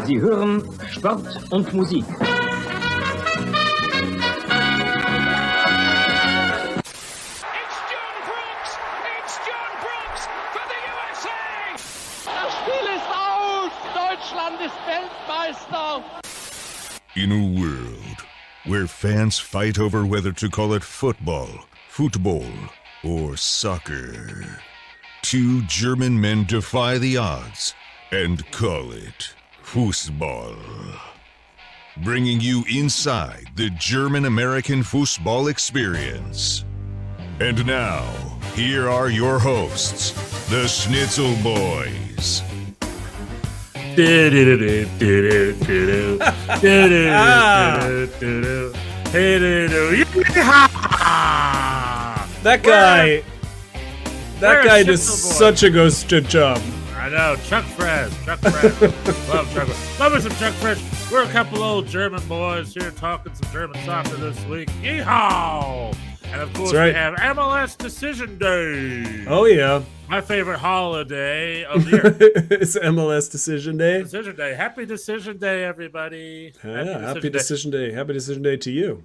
Sie hören Sport und Musik. It's John Brooks for the USA! Das Spiel ist aus! Deutschland ist Weltmeister! In a world where fans fight over whether to call it football, or soccer, two German men defy the odds and call it Fußball. Bringing you inside the German-American football experience. And now, here are your hosts, the Schnitzel Boys. That guy does such a good job. I know, Chuck Fresh. Love Chuck Fresh. Love me some Chuck Fresh. We're a couple old German boys here talking some German soccer this week. Yeehaw! And of course, we have MLS Decision Day. Oh, yeah. My favorite holiday of the year. It's MLS Decision Day. Decision Day. Happy Decision Day, everybody. Yeah, happy Decision Day. Happy Decision Day to you.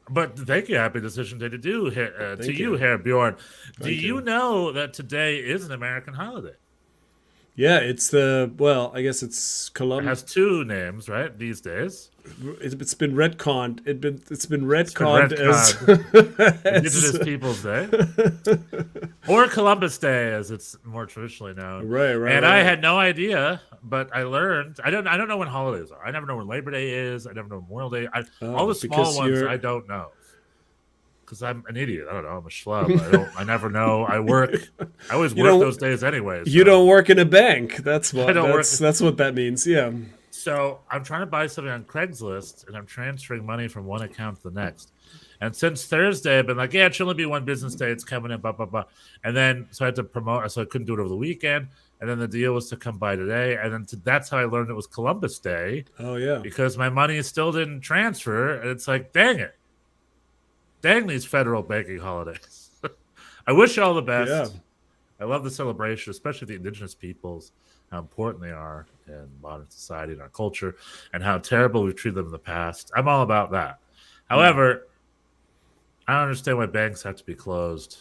But thank you. Happy Decision Day to you, Herr Bjorn. Do you know that today is an American holiday? Yeah, it's I guess it's Columbus. It has two names, right, these days. It's been retconned. It's been retconned as Indigenous Peoples Day. Or Columbus Day, as it's more traditionally known. Right. And I had no idea, but I learned. I don't know when holidays are. I never know when Labor Day is. I never know when Memorial Day. All the small ones I don't know. Because I'm an idiot. I don't know. I'm a schlub. I never know. I work. I always work those days anyway. So. You don't work in a bank. That's what. That's what that means. Yeah. So I'm trying to buy something on Craigslist, and I'm transferring money from one account to the next. And since Thursday, I've been like, it should only be one business day. It's coming in, blah, blah, blah. And then, so I had to promote, so I couldn't do it over the weekend. And then the deal was to come by today. And then that's how I learned it was Columbus Day. Oh, yeah. Because my money still didn't transfer. And it's like, dang it. Dang these federal banking holidays. I wish you all the best. Yeah. I love the celebration, especially the indigenous peoples, how important they are in modern society and our culture, and how terrible we've treated them in the past. I'm all about that. However, I don't understand why banks have to be closed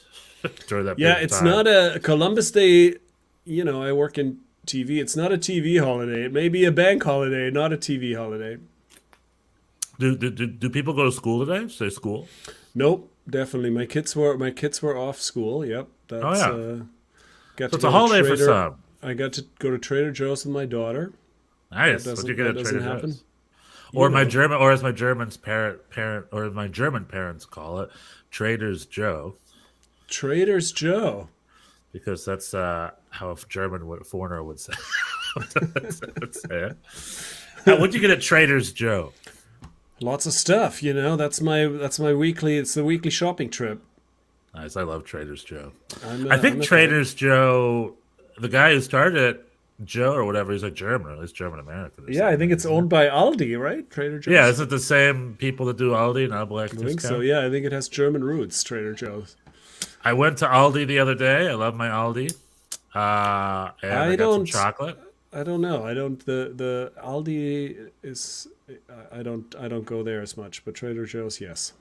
during that period of it's time. not a Columbus Day. You know, I work in TV. It's not a TV holiday. It may be a bank holiday, not a TV holiday. Do people go to school today? Say school? Nope, definitely. My kids were off school. Yep. That's, So it's a holiday for some. I got to go to Trader Joe's with my daughter. Nice. What did you get at Trader Joe's? Or as my German parents call it, Trader's Joe. Trader's Joe. Because that's how a German foreigner would say. What'd you get at Trader's Joe? Lots of stuff, That's my weekly. It's the weekly shopping trip. Nice. I love Trader's Joe. I think Trader's Joe, the guy who started it, Joe or whatever, he's like German, at least German American. Yeah, I think it's owned by Aldi, right? Trader Joe's. Yeah, is it the same people that do Aldi, not Black Discount? I think so. Yeah, I think it has German roots. Trader Joe's. I went to Aldi the other day. I love my Aldi. And I got some chocolate. I don't know. I don't. The Aldi is. I don't go there as much, but Trader Joe's, yes.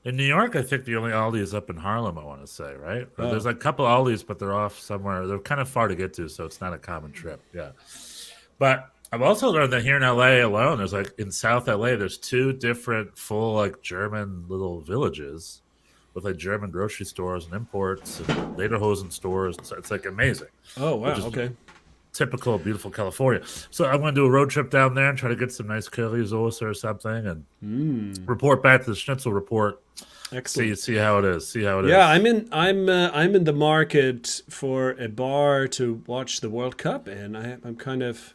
In New York, I think the only Aldi is up in Harlem, I want to say, right? There's a couple Aldis, but they're off somewhere. They're kind of far to get to, so it's not a common trip. Yeah. But I've also learned that here in LA alone, there's in South LA, there's two different full German little villages with German grocery stores and imports and lederhosen stores. It's amazing. Oh, wow. Okay. Typical beautiful California. So I'm going to do a road trip down there and try to get some nice curry sauce or something and report back to the Schnitzel report. Excellent. See how it is. Yeah, I'm in the market for a bar to watch the World Cup, and I'm kind of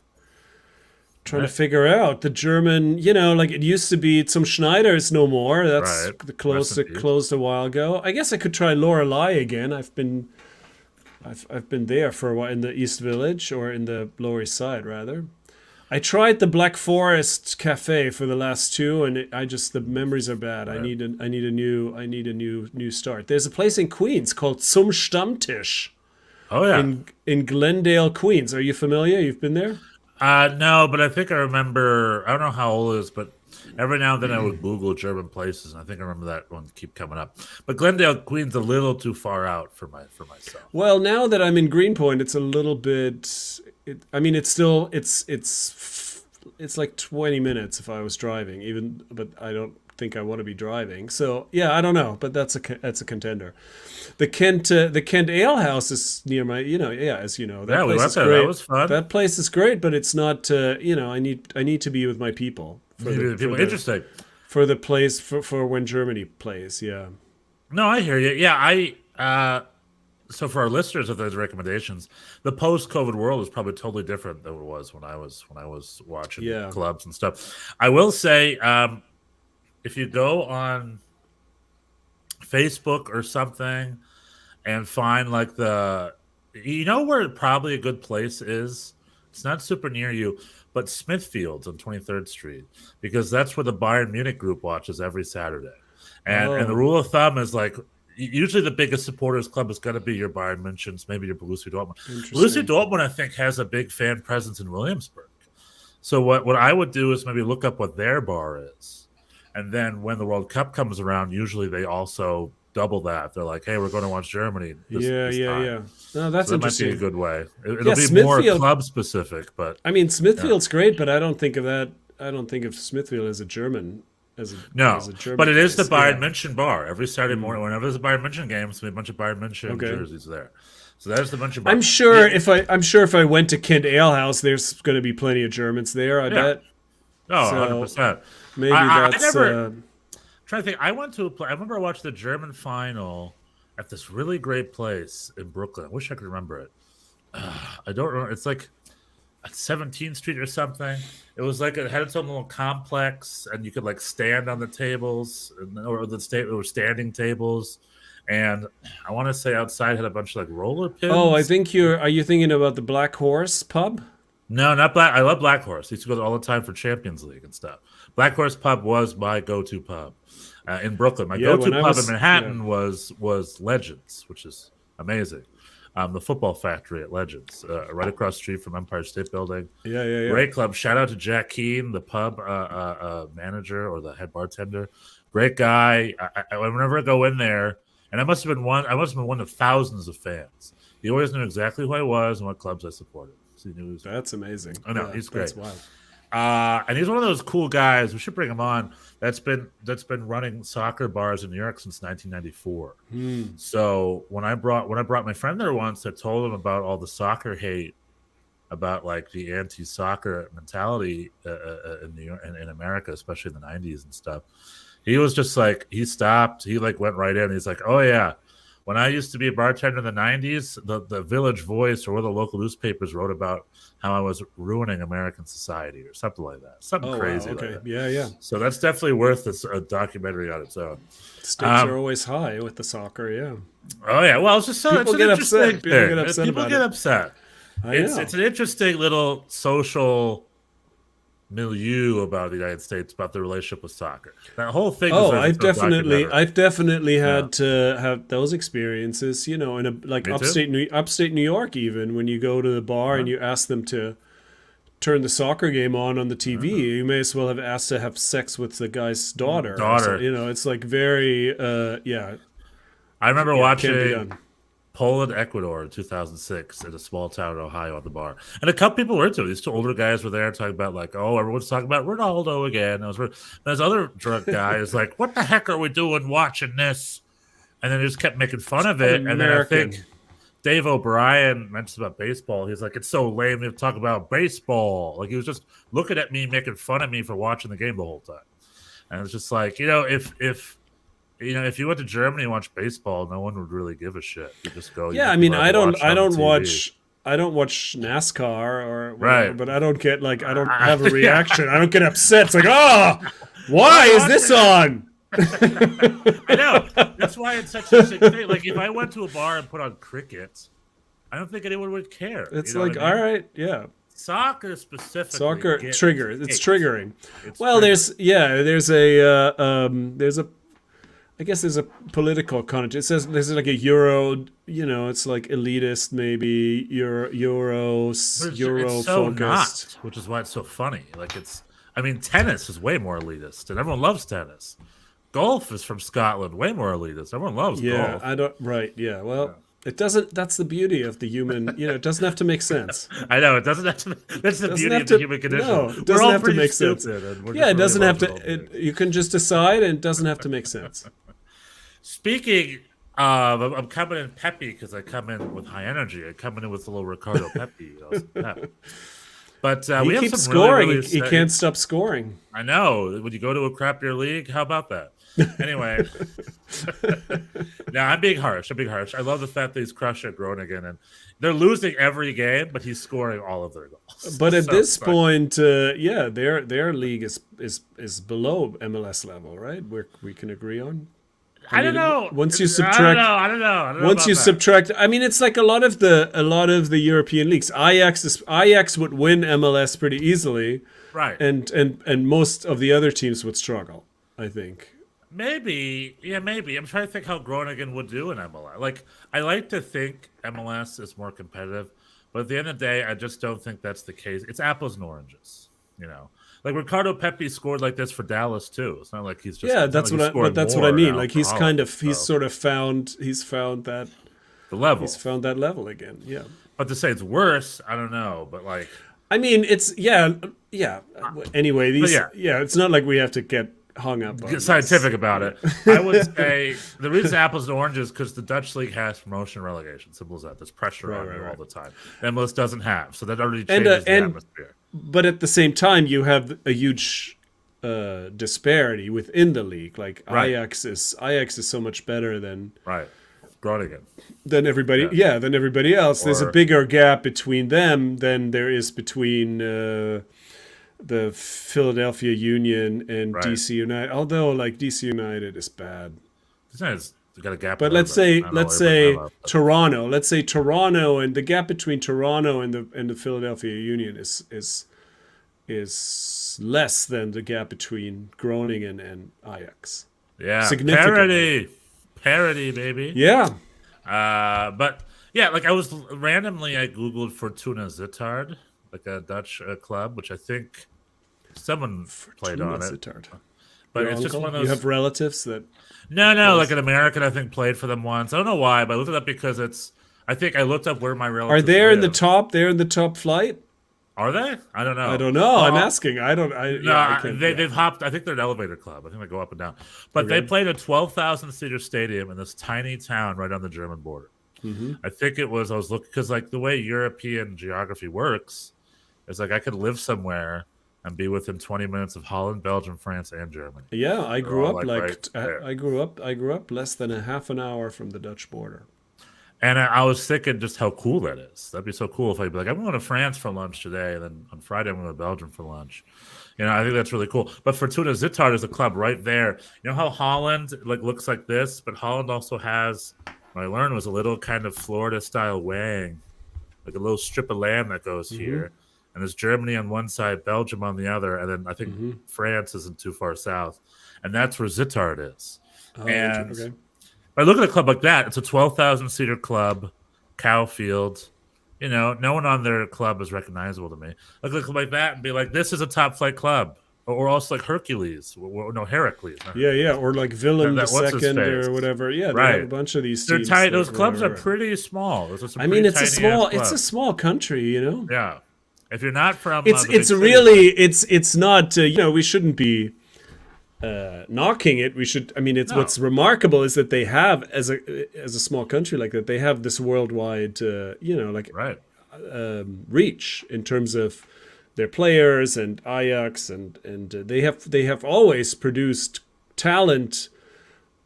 trying to figure out the German. It used to be some Schneider's no more. That's closed a while ago. I guess I could try Lorelei again. I've been there for a while in the East Village, or in the Lower East Side rather. I tried the Black Forest Cafe for the last two, and the memories are bad. Right. I need a new start. There's a place in Queens called Zum Stammtisch. Oh yeah. In Glendale, Queens. Are you familiar? You've been there? No, but I think I remember. I don't know how old it is, but every now and then I would Google German places, and I think I remember that one keep coming up. But Glendale, Queens, a little too far out for myself. Well, now that I'm in Greenpoint, it's a little bit. It's still it's like 20 minutes if I was driving, but I don't think I want to be driving. So yeah, I don't know, but that's a contender. The Kent Ale House is near my, as you know, that we place went is there. great. That was fun. That place is great, but it's not. I need to be with my people. Interesting. For the place for when Germany plays. Yeah. No, I hear you. Yeah, so for our listeners, if there's recommendations, the post-COVID world is probably totally different than it was when I was watching clubs and stuff. I will say, if you go on Facebook or something and find like where probably a good place is. It's not super near you, but Smithfield's on 23rd Street, because that's where the Bayern Munich group watches every Saturday. And the rule of thumb is like, usually the biggest supporters club is going to be your Bayern Münchens, maybe your Borussia Dortmund. Borussia Dortmund, I think, has a big fan presence in Williamsburg. So what I would do is maybe look up what their bar is. And then when the World Cup comes around, usually they also double that. They're like, hey, we're going to watch Germany this time. No, that's so that interesting. might be a good way. It'll be more club-specific. But I mean, Smithfield's great, but I don't think of that. I don't think of Smithfield as a German. As a German but it is the place. Bayern München bar. Every Saturday morning, whenever there's a Bayern München game, there's a bunch of Bayern München jerseys there. So there's the bunch of. I'm sure if I went to Kent Ale House, there's going to be plenty of Germans there. I bet. Oh, 100%. Maybe that's. Trying to think, I remember I watched the German final at this really great place in Brooklyn. I wish I could remember it. I don't remember. It's like at 17th Street or something. It was like it had its own little complex, and you could like stand on the tables, or there were standing tables. And I want to say outside had a bunch of like roller pins. Oh, I think are you thinking about the Black Horse pub? No, not Black. I love Black Horse. I used to go there all the time for Champions League and stuff. Black Horse Pub was my go-to pub in Brooklyn. My go-to pub in Manhattan was Legends, which is amazing. The Football Factory at Legends, right across the street from Empire State Building. Yeah. Great club. Shout out to Jack Keane, the pub manager or the head bartender. Great guy. Whenever I go in there, and I must have been one of thousands of fans. He always knew exactly who I was and what clubs I supported. So he knew that's amazing. I know, he's great. That's wild. And he's one of those cool guys. We should bring him on. That's been running soccer bars in New York since 1994. So when I brought my friend there once, I told him about all the soccer hate, about like the anti-soccer mentality in New York and in America, especially in the 90s and stuff. He was just like, he stopped. He like went right in. He's like, oh yeah. When I used to be a bartender in the 90s, the Village Voice or one of the local newspapers wrote about how I was ruining American society or something like that. Something crazy. Wow, okay. Like that. Yeah. So that's definitely worth a documentary on its own. Stakes are always high with the soccer, yeah. Oh, yeah. Well, it's just so People get upset. People get upset. It's an interesting little social milieu about the United States, about the relationship with soccer. That whole thing. I've definitely had to have those experiences. In upstate New York, even when you go to the bar and you ask them to turn the soccer game on the TV, you may as well have asked to have sex with the guy's daughter. So, it's like very I remember watching Poland, Ecuador in 2006 in a small town in Ohio at the bar. And a couple people were into it. These two older guys were there talking about like, oh, everyone's talking about Ronaldo again. And this other drunk guy is like, what the heck are we doing watching this? And then they just kept making fun of it. And then I think Dave O'Brien mentions about baseball. He's like, it's so lame to talk about baseball. Like he was just looking at me, making fun of me for watching the game the whole time. And it's just like, if you went to Germany and watched baseball, no one would really give a shit. You just go. Yeah, I mean, I don't watch NASCAR or whatever, but I don't get I don't have a reaction. I don't get upset. It's like, why is this on? I know. That's why it's such a sick thing. Like if I went to a bar and put on cricket, I don't think anyone would care. It's like, all right, yeah. Soccer specifically. It's triggering. Well, there's a I guess there's a political connotation. It says there's like a Euro, it's like elitist, maybe Euro It's so focused. not, which is why it's so funny. Like tennis is way more elitist, and everyone loves tennis. Golf is from Scotland, way more elitist. Everyone loves golf. Yeah, well, it doesn't. That's the beauty of the human. It doesn't have to make sense. I know it doesn't have to. That's the beauty of the human condition. No, it doesn't have to make sense. It doesn't have to. You can just decide, and it doesn't have to make sense. Speaking of, I'm coming in peppy because I come in with high energy. I come in with a little Ricardo Pepi. But he we have keeps some scoring. Really he can't stop scoring. I know. Would you go to a crappier league? How about that? Anyway, now I'm being harsh. I love the fact that he's crushing Groningen, and they're losing every game, but he's scoring all of their goals. But at this point, their league is below MLS level, right? We can agree on. I don't know. Once you subtract, I don't know. Once you subtract, I mean, it's like a lot of the European leagues. Ajax would win MLS pretty easily, right? And most of the other teams would struggle, I think. Maybe. I'm trying to think how Groningen would do in MLS. Like, I like to think MLS is more competitive, but at the end of the day, I just don't think that's the case. It's apples and oranges, Like Ricardo Pepi scored like this for Dallas too. It's not like he's just that's what I mean. Like he's found that the level. He's found that level again. Yeah. But to say it's worse, I don't know. But like, I mean, it's Anyway, it's not like we have to get hung up on scientific about it. I would say the reason apples and oranges because the Dutch league has promotion and relegation. Simple as that. There's pressure on you all the time. MLS doesn't have, so that already changes the atmosphere. But at the same time, you have a huge disparity within the league. Like Ajax is so much better than Groningen than everybody. Yeah, than everybody else. There's a bigger gap between them than there is between the Philadelphia Union and DC United. Although, like DC United is bad. It's got a gap. But let's say Toronto. Let's say Toronto, and the gap between Toronto and the Philadelphia Union is less than the gap between Groningen and Ajax. Yeah, parity, baby. Yeah. But yeah, like I googled Fortuna Sittard, like a Dutch club, which I think someone played on it. Sittard. But Your it's uncle? just one of those. You have relatives that. No, like an American, I think, played for them once. I don't know why, but I looked it up because I think I looked up where my relatives are. They're live. in the top. They're in the top flight. Are they? I don't know. I don't know. I'm asking. They've hopped. I think they're an elevator club. I think they go up and down. But they played a 12,000 seater stadium in this tiny town right on the German border. Mm-hmm. I think it was. I was looking because like the way European geography works is like I could live somewhere and be within 20 minutes of Holland, Belgium, France, and Germany. Yeah, I grew up I grew up less than a half an hour from the Dutch border. And I was thinking just how cool that is. That'd be so cool if I'd be like, I'm going to France for lunch today, and then on Friday I'm going to Belgium for lunch. I think that's really cool. But Fortuna Sittard is a club right there. You know how Holland looks like this, but Holland also has, what I learned was a little kind of Florida-style wang, like a little strip of land that goes here. And there's Germany on one side, Belgium on the other, and then I think France isn't too far south. And that's where Sittard is. If I look at a club like that, it's a 12,000-seater club, cow field. No one on their club is recognizable to me. Look at a club like that and be like, this is a top-flight club. Or also like Hercules. Heracles. Yeah, or like Willem II or whatever. Yeah, they have a bunch of these teams. They're tight. Those clubs are pretty small. It's a small country, Yeah. If you're not from, it's not. We shouldn't be knocking it. We should. I mean, what's remarkable is that they have, as a small country like that, they have this worldwide, reach in terms of their players and Ajax, and they have always produced talent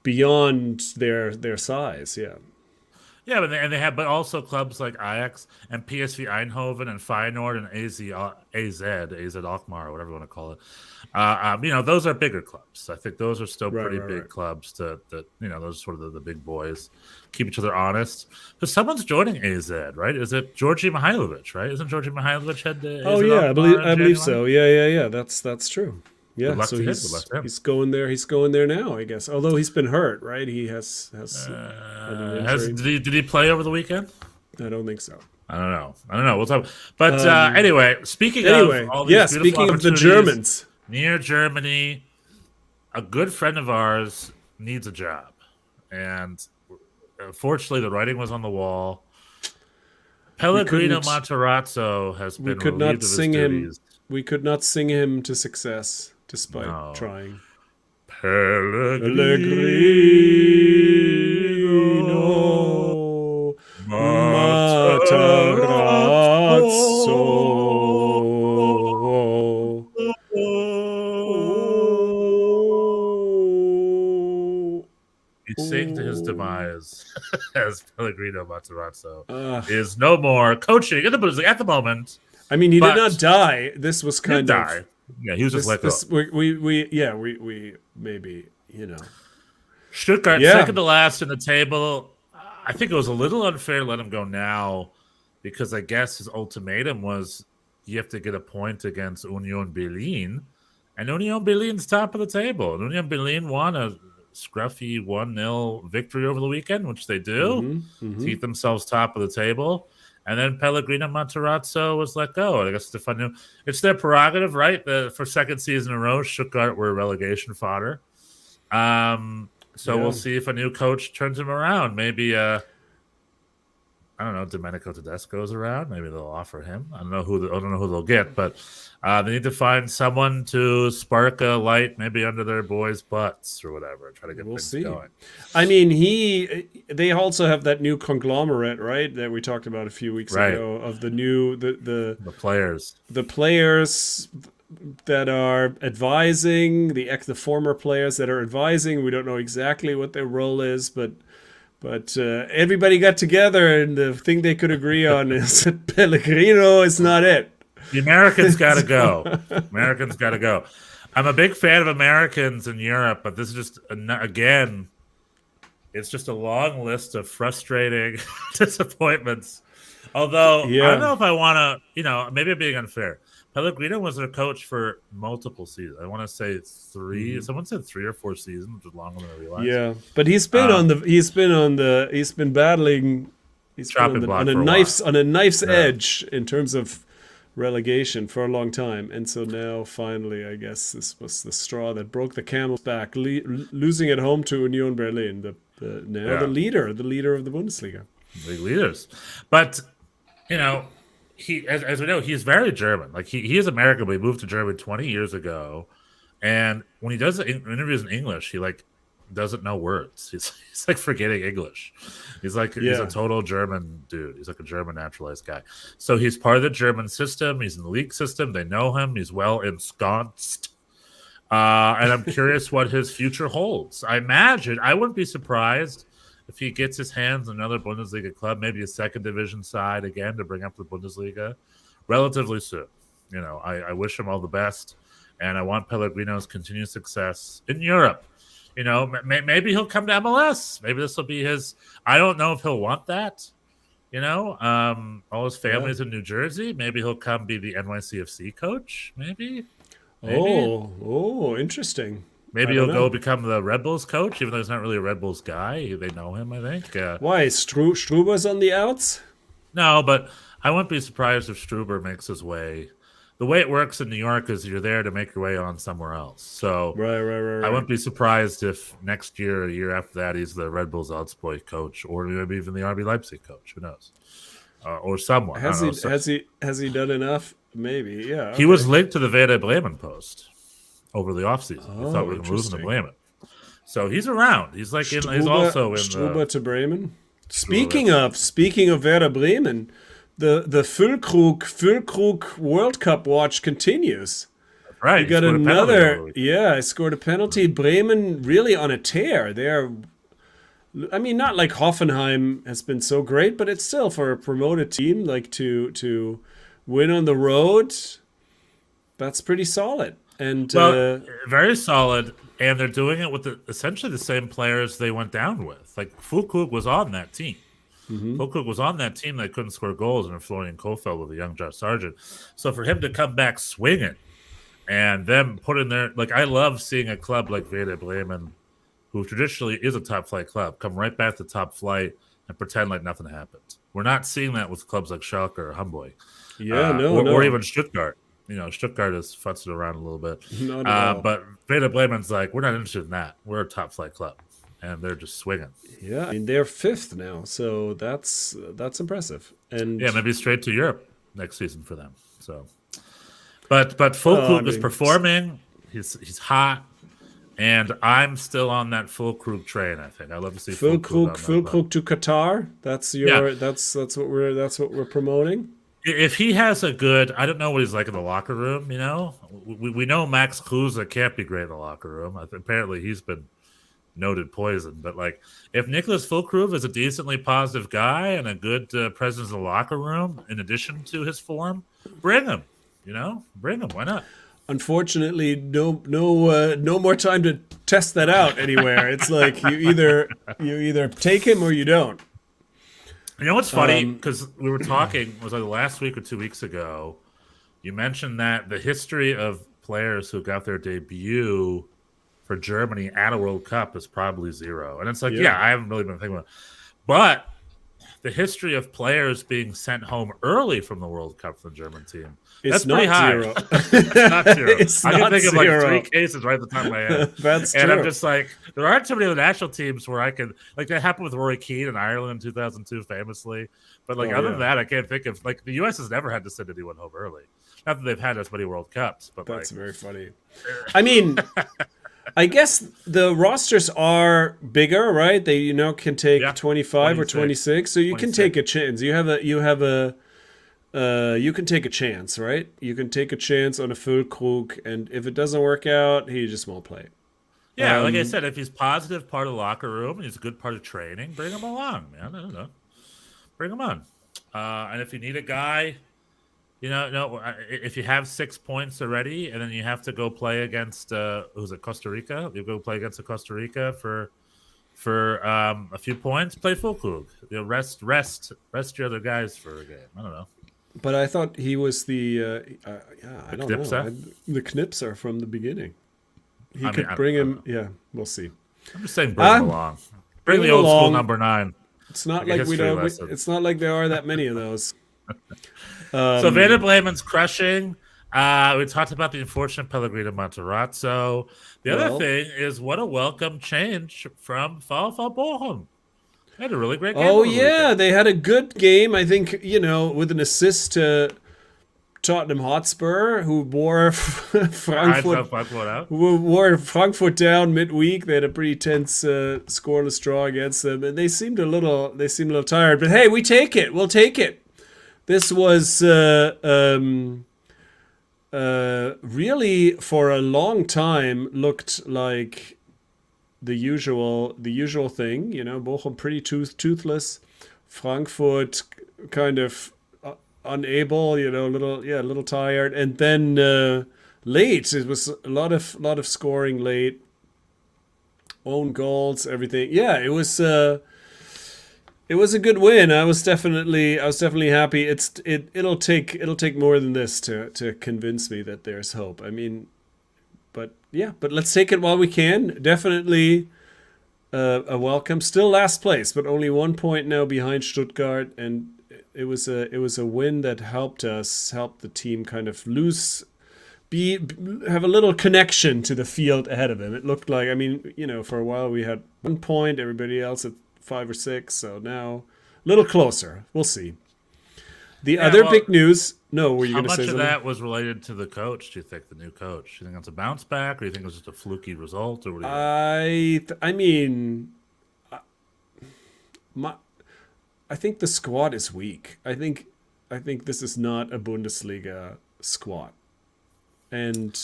beyond their size. Yeah. Yeah, but also clubs like Ajax and PSV Eindhoven and Feyenoord and AZ Alkmaar, or whatever you want to call it. Those are bigger clubs. I think those are still pretty big clubs. Those are sort of the big boys. Keep each other honest. But someone's joining AZ, right? Is it Georgi Mihailovic? Right? Isn't Georgi Mihailovic head to AZ? Oh yeah, I believe so. Yeah. That's true. Yeah, luck so to him. Good luck to him. he's going there. He's going there now, I guess. Although he's been hurt, right? He has had an injury. Did he play over the weekend? I don't think so. I don't know. We'll talk. But anyway, speaking of all these beautiful speaking of the opportunities Germans, near Germany, a good friend of ours needs a job, and unfortunately, the writing was on the wall. Pellegrino Matarazzo has been relieved of his duties. We could not sing him to success, despite trying. Pellegrino Matarazzo. He sang to his demise as Pellegrino Matarazzo is no more coaching in the Bundesliga at the moment. I mean, he did not die. This was kind of yeah. He was just let go. We maybe Stuttgart second to last in the table. I think it was a little unfair to let him go now because I guess his ultimatum was you have to get a point against Union Berlin, and Union Berlin's top of the table. And Union Berlin won a scruffy 1-0 victory over the weekend, which they do to keep themselves top of the table. And then Pellegrino Matarazzo was let go. I guess it's their prerogative, right? For second season in a row, Stuttgart were relegation fodder. We'll see if a new coach turns him around. Maybe I don't know, Domenico Tedesco's around. Maybe they'll offer him. I don't know who they'll get, but they need to find someone to spark a light, maybe under their boys' butts or whatever. Try to get things going. I mean, they also have that new conglomerate, right? That we talked about a few weeks ago of the new the players, that are advising the former players that are advising. We don't know exactly what their role is, but everybody got together, and the thing they could agree on is that Pellegrino is not it. The Americans got to go. Americans got to go. I'm a big fan of Americans in Europe, but this is just, again, it's just a long list of frustrating disappointments. Although, I don't know if I want to, maybe I'm being unfair. Pellegrino was their coach for multiple seasons. I want to say 3. Someone said 3 or 4 seasons, which is longer than I realized. Yeah, but he's been battling. He's been on a knife's edge in terms of relegation for a long time, and so now finally, I guess this was the straw that broke the camel's back, losing at home to Union Berlin, the leader of the Bundesliga. Big leaders, but he, as we know, he's very German. Like he is American, but he moved to Germany 20 years ago. And when he does interviews in English, he doesn't know words. He's like forgetting English. He's a total German dude. He's like a German naturalized guy. So he's part of the German system. He's in the league system. They know him. He's well ensconced. And I'm curious what his future holds. I wouldn't be surprised if he gets his hands on another Bundesliga club, maybe a second division side again to bring up the Bundesliga relatively soon. I wish him all the best, and I want Pellegrino's continued success in Europe. Maybe he'll come to MLS. Maybe this will be his. I don't know if he'll want that. All his family's in New Jersey. Maybe he'll come be the NYCFC coach. Maybe. Oh, interesting. Maybe he'll go become the Red Bulls coach, even though he's not really a Red Bulls guy. They know him, I think. Why? Struber's on the outs? No, but I wouldn't be surprised if Struber makes his way. The way it works in New York is you're there to make your way on somewhere else. So right. I wouldn't be surprised if next year or a year after that he's the Red Bulls Augsburg coach, or maybe even the RB Leipzig coach. Who knows? Or someone. Has he done enough? Maybe, yeah. Okay. He was linked to the Werder Bremen post over the offseason. We thought we were losing to Bremen. So he's around. He's he's also in Struber to Bremen. Speaking of Werder Bremen, the Füllkrug World Cup watch continues. Right. You got another. I scored a penalty. Bremen really on a tear. Not like Hoffenheim has been so great, but it's still for a promoted team, to win on the road. That's pretty solid. And very solid. And they're doing it with essentially the same players they went down with. Füllkrug was on that team. Füllkrug was on that team that couldn't score goals under Florian Kohfeldt with a young Josh Sargent. So for him to come back swinging and them putting their like. I love seeing a club like Werder Bremen, who traditionally is a top flight club, come right back to top flight and pretend like nothing happened. We're not seeing that with clubs like Schalke or Hamburg, or even Stuttgart. Stuttgart is futzing around a little bit. Not at all. But Werder Bremen's like, we're not interested in that. We're a top flight club, and they're just swinging. Yeah, I mean they're 5th now, so that's impressive. And yeah, maybe straight to Europe next season for them. So, but Füllkrug is performing. He's hot, and I'm still on that Füllkrug train. I think I love to see Füllkrug to Qatar. That's that's what we're promoting. If he has a good, I don't know what he's like in the locker room. We know Max Kruse can't be great in the locker room. Apparently, he's been noted poison. But like, if Nicholas Füllkrug is a decently positive guy and a good presence in the locker room, in addition to his form, bring him. Bring him. Why not? Unfortunately, no more time to test that out anywhere. It's like you either take him or you don't. You know what's funny? Because we were talking, was it last week or 2 weeks ago? You mentioned that the history of players who got their debut for Germany at a World Cup is probably 0. And it's like, yeah I haven't really been thinking about it. But the history of players being sent home early from the World Cup for the German team, that's pretty high. 0. It's not 0. I can think of like 0. 3 cases right at the top of my head. That's and true. I'm just like, there aren't too many of the national teams where I can, like that happened with Rory Keane in Ireland in 2002 famously. But like other than that, I can't think of, like the U.S. has never had to send anyone home early. Not that they've had as many World Cups, but that's very funny. I mean, I guess the rosters are bigger, right? They can take 25 or 26, so you can take a chance. You can take a chance, right? You can take a chance on a Füllkrug, and if it doesn't work out, he just won't play. Yeah, like I said, if he's positive part of the locker room and he's a good part of training, bring him along, man. I don't know, bring him on. And if you need a guy, if you have 6 points already, and then you have to go play against Costa Rica, you go play against Costa Rica for a few points. Play Füllkrug. Rest your other guys for a game. I don't know. But I thought he was the I don't Knipser? know. The Knipser from the beginning. He could bring him. Yeah, we'll see. I'm just saying, bring him along. Bring the old school number 9. It's not like we don't. It's not like there are that many of those. So Werder Bremen's crushing. We talked about the unfortunate Pellegrino Matarazzo. The other thing is, what a welcome change from VfL Bochum. They had a really great game. Oh yeah, they had a good game. I think with an assist to Tottenham Hotspur, who wore Frankfurt down midweek. They had a pretty tense scoreless draw against them, and they seemed a little tired. But hey, we take it. We'll take it. This was really for a long time looked like the usual thing. Bochum pretty toothless, Frankfurt kind of unable, a little tired, and then late it was a lot of scoring late, own goals, everything. Yeah, it was a good win. I was definitely happy. It'll take more than this to convince me that there's hope. I mean, but let's take it while we can. Definitely a welcome. Still last place, but only 1 point now behind Stuttgart, and it was a win that helped the team kind of have a little connection to the field ahead of him. It looked like, for a while we had 1 point, everybody else at 5 or 6, so now a little closer. We'll see. The other big news. No, were you going to say something? How much of that was related to the coach? Do you think the new coach? Do you think it's a bounce back, or do you think it was just a fluky result, or what do you think? I think the squad is weak. I think this is not a Bundesliga squad, and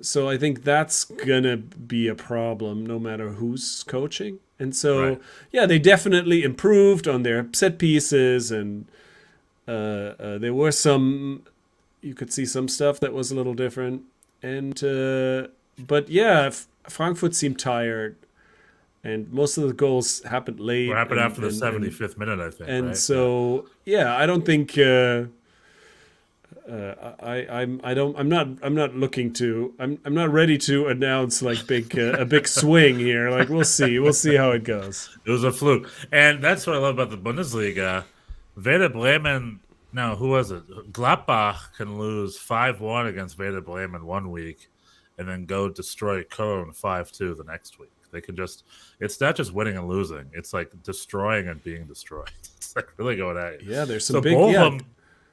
so I think that's gonna be a problem no matter who's coaching. And so, they definitely improved on their set pieces, and there were you could see some stuff that was a little different. And but Frankfurt seemed tired, and most of the goals happened late. What happened after the 75th minute, I think. And right? so, I don't think I'm not looking to. I'm not ready to announce like a big swing here. Like we'll see. We'll see how it goes. It was a fluke. And that's what I love about the Bundesliga. Werder Bremen, no, who was it? Gladbach can lose 5-1 against Werder Bremen one week and then go destroy Köln 5-2 the next week. They can just, it's not just winning and losing. It's like destroying and being destroyed. It's like really going at you. Yeah, there's some so big... Bochum,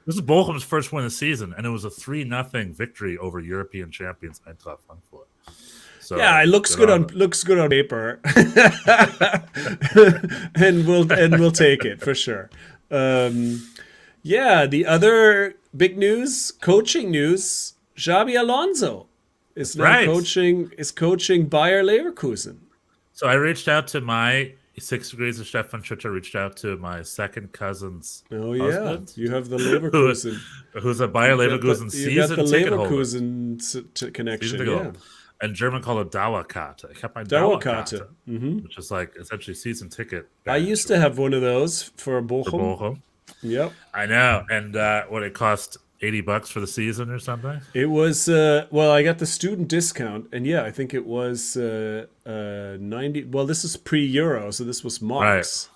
this is Bochum's first win of the season, and it was a 3-0 victory over European champions Eintracht Frankfurt. So, yeah, it looks good on paper, and we'll take it for sure. Yeah, the other big news, coaching news: Xabi Alonso is now coaching Bayer Leverkusen. So I reached out to my 6 Degrees of Stefan Schutter. Reached out to my second cousin's husband. You have the Leverkusen, who's a Bayer Leverkusen season ticket holder. You got the Leverkusen connection, yeah. And German call it Dauerkarte. I kept my Dauerkarte, which is like essentially season ticket. I used to have one of those for Bochum. Yep, I know. And what it cost $80 for the season or something. It was I got the student discount, and yeah, I think it was 90. Well, this is pre-Euro, so this was marks. Right.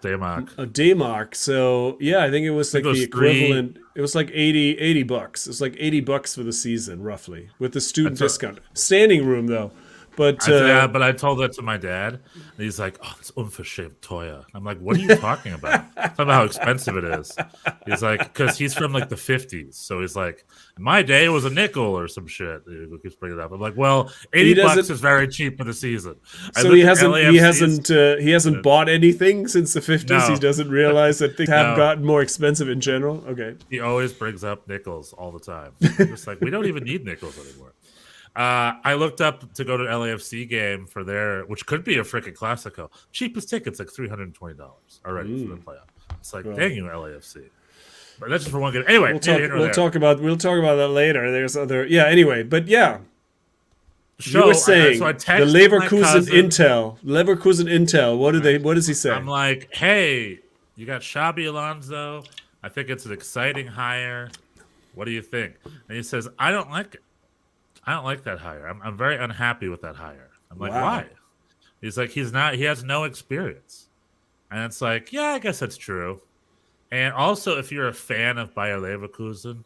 D-mark. A D-mark. So yeah, I think it was like the equivalent. It was like $80 bucks. It was like $80 for the season, roughly, with the student discount. Standing room though. But but I told that to my dad, and he's like, "Oh, it's unverschämt teuer." I'm like, "What are you talking about? Talking about how expensive it is." He's like, because he's from like the 50s, so he's like, "My day was a nickel or some shit." He keeps bringing it up. I'm like, "Well, $80 is very cheap for the season." So he hasn't bought anything since the 50s. No. He doesn't realize that things have gotten more expensive in general. Okay, he always brings up nickels all the time. It's like we don't even need nickels anymore. I looked up to go to an LAFC game for their, which could be a freaking Classico. Cheapest tickets, like $320 already for the playoff. It's like, dang you, LAFC. But that's just for one game. Anyway, we'll talk about that later. There's other, anyway, but yeah. You were saying the Leverkusen Intel. What does he say? I'm like, hey, you got Xabi Alonso. I think it's an exciting hire. What do you think? And he says, I don't like it. I don't like that hire. I'm very unhappy with that hire. I'm like, why? He's like, he has no experience. And it's like, yeah, I guess that's true. And also, if you're a fan of Bayer Leverkusen,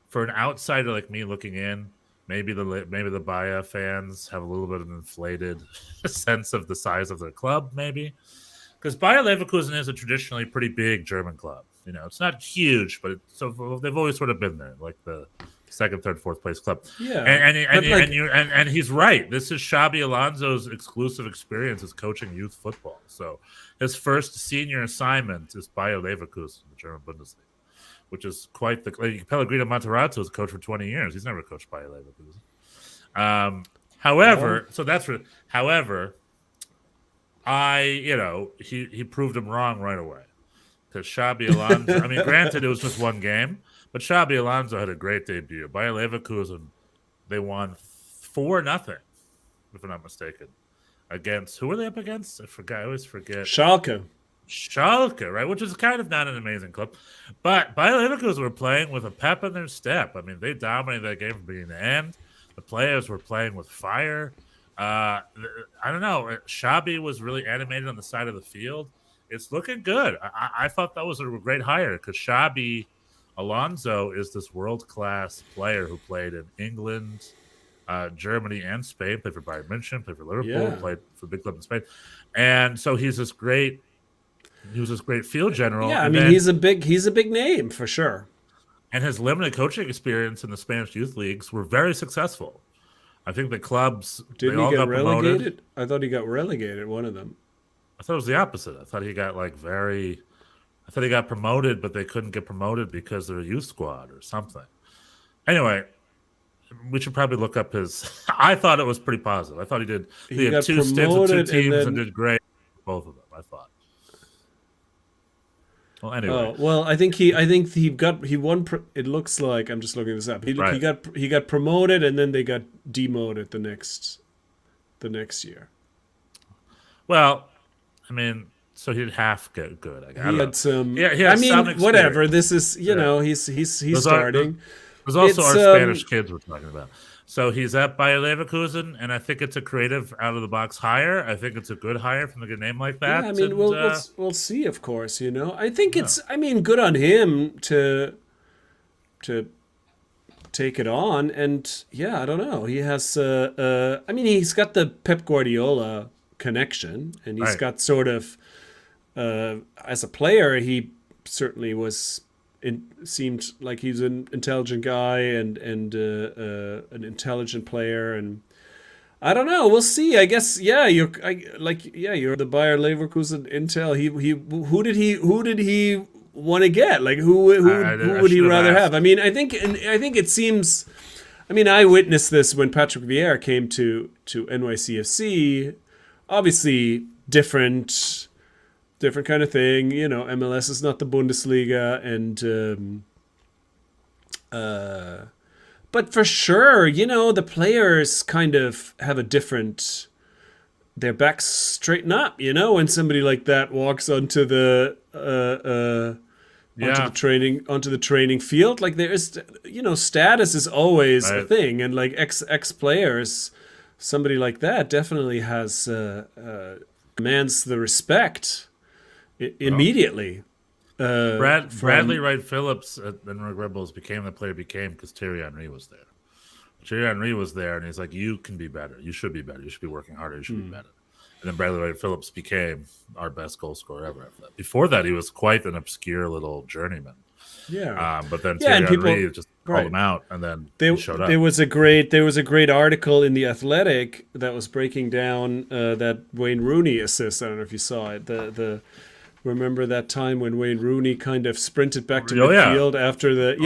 for an outsider like me looking in, maybe the Bayer fans have a little bit of an inflated sense of the size of their club, maybe. Because Bayer Leverkusen is a traditionally pretty big German club. You know, it's not huge, but they've always sort of been there, like the second, third, fourth place club. Yeah, and he's right. This is Xabi Alonso's exclusive experience as coaching youth football. So his first senior assignment is Bayer Leverkusen, the German Bundesliga, which is quite the. Pellegrino Matarazzo has coached for 20 years. He's never coached Bayer Leverkusen. However, he proved him wrong right away because Xabi Alonso. I mean, granted, it was just one game. But Xabi Alonso had a great debut. Bayer Leverkusen, they won 4-0, if I'm not mistaken. Against, who were they up against? I always forget. Schalke, right? Which is kind of not an amazing club. But Bayer Leverkusen were playing with a pep in their step. I mean, they dominated that game from beginning to end. The players were playing with fire. I don't know. Xabi was really animated on the side of the field. It's looking good. I thought that was a great hire because Xabi Alonso is this world-class player who played in England, Germany, and Spain. Played for Bayern München, played for Liverpool, played for big club in Spain, and so he was this great field general. Yeah, I mean he's a big name for sure. And his limited coaching experience in the Spanish youth leagues were very successable. I think the clubs didn't he get relegated? I thought he got relegated. One of them. I thought it was the opposite. I thought he got I thought he got promoted, but they couldn't get promoted because they're a youth squad or something. Anyway, we should probably look up his. I thought it was pretty positive. I thought he did. He had 2 stints with 2 teams and did great. Both of them, I thought. Well, anyway. Oh, well, I think he won. It looks like I'm just looking this up. He got promoted and then they got demoted the next year. Well, I mean. so he did half good. I He had some. Yeah, he had I mean, some experience. whatever. This is, he's starting. There's also It's, our Spanish kids we're talking about. So he's at Bayer Leverkusen, and I think it's a creative, out of the box hire. I think it's a good hire from a good name like that. Yeah, I mean, we'll see. Of course, I think it's. I mean, good on him to take it on, and yeah, I don't know. He has. I mean, he's got the Pep Guardiola connection, and he's got sort of. As a player, he certainly seemed like he's an intelligent guy and an intelligent player, and I don't know. We'll see. I guess you're the Bayer Leverkusen intel. Who did he want to get? Like who would he rather have? I mean, I think it seems. I mean, I witnessed this when Patrick Vieira came to NYCFC. Obviously, different kind of thing. MLS is not the Bundesliga, and but for sure, the players kind of have a different. Their backs straighten up, when somebody like that walks onto the onto the training field. Like there is, status is always a thing, and like ex players, somebody like that definitely has commands the respect. Immediately. Bradley Wright Phillips at the New York Red Bulls became the player he became because Thierry Henry was there. Thierry Henry was there, and he's like, you can be better. You should be better. You should be working harder. You should be better. And then Bradley Wright Phillips became our best goal scorer ever. Before that, he was quite an obscure little journeyman. Yeah. But then Thierry Henry just called him out, and then he showed up. There was a great article in The Athletic that was breaking down that Wayne Rooney assist. I don't know if you saw it. Remember that time when Wayne Rooney kind of sprinted back to midfield after there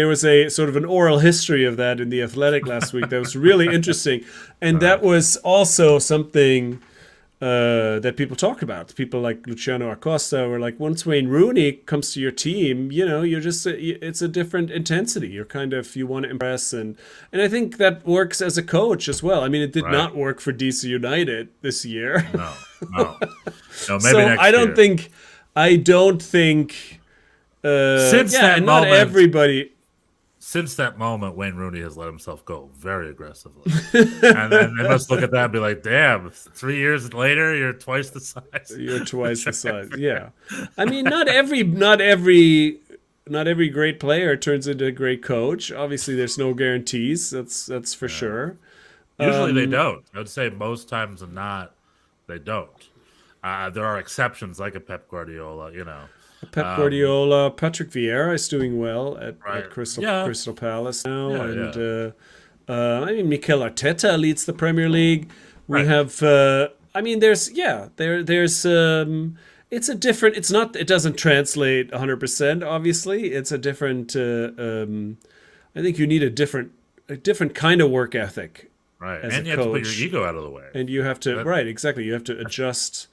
was a sort of an oral history of that in The Athletic last week that was really interesting, and that was also something that people talk about. People like Luciano Acosta were like, once Wayne Rooney comes to your team, you're just it's a different intensity. You want to impress, and I think that works as a coach as well. I mean, it did not work for DC United this year. No, maybe so next I don't year. think. Since that moment, everybody. Since that moment, Wayne Rooney has let himself go very aggressively, and then they must look at that and be like, "Damn! 3 years later, you're twice the size." You're twice the size. Yeah, I mean, not every great player turns into a great coach. Obviously, there's no guarantees. That's for sure. Usually, they don't. I would say most times than not, they don't. There are exceptions, like a Pep Guardiola. Pep Guardiola, Patrick Vieira is doing well at Crystal Palace now, I mean, Mikel Arteta leads the Premier League. We have, I mean, there's it's a different. It's not. It doesn't translate 100%. Obviously, it's a different. I think you need a different kind of work ethic. Right, as and a you coach. have to put your ego out of the way. And you have to exactly. You have to adjust.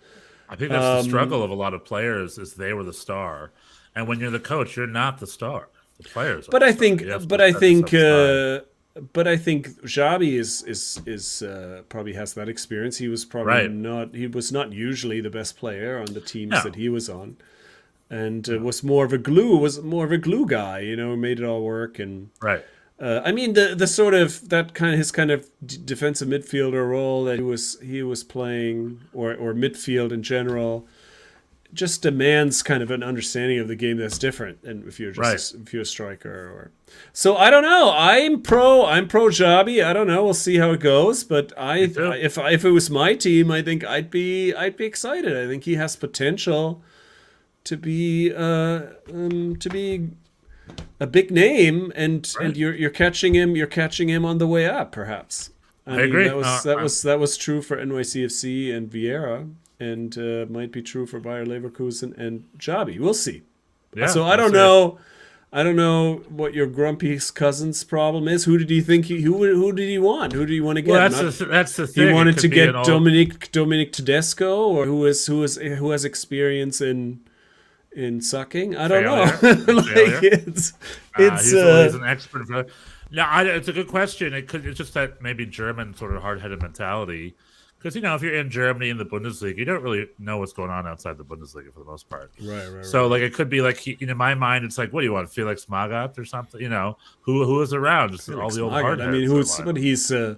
I think that's the struggle of a lot of players is they were the star, and when you're the coach, you're not the star. The players. But I think Xabi is probably has that experience. He was probably not. He was not usually the best player on the teams that he was on, and was more of a glue guy. Made it all work and I mean the sort of his kind of defensive midfielder role that he was playing or midfield in general just demands kind of an understanding of the game that's different. And if you're a striker so I don't know. I'm pro Xabi. I don't know. We'll see how it goes. But if it was my team, I think I'd be excited. I think he has potential to be a big name, and you're catching him on the way up, perhaps. I mean, agree. That was true for NYCFC and Vieira, and might be true for Bayer Leverkusen and Xabi. We'll see. Yeah, so I don't know. I don't know what your grumpy cousin's problem is. Who did he think who did he want? Who did he want to get? Well, that's the thing. He wanted to get Dominic Tedesco, or who has experience in sucking. I don't know. He's an expert. It's a good question. It's just that maybe German sort of hard-headed mentality, Because, if you're in Germany in the Bundesliga, you don't really know what's going on outside the Bundesliga for the most part. Right. So, like, it could be like, in my mind, it's like, what do you want, Felix Magath or something? Who is around? Just all the old hard I mean, heads but he's. Yeah.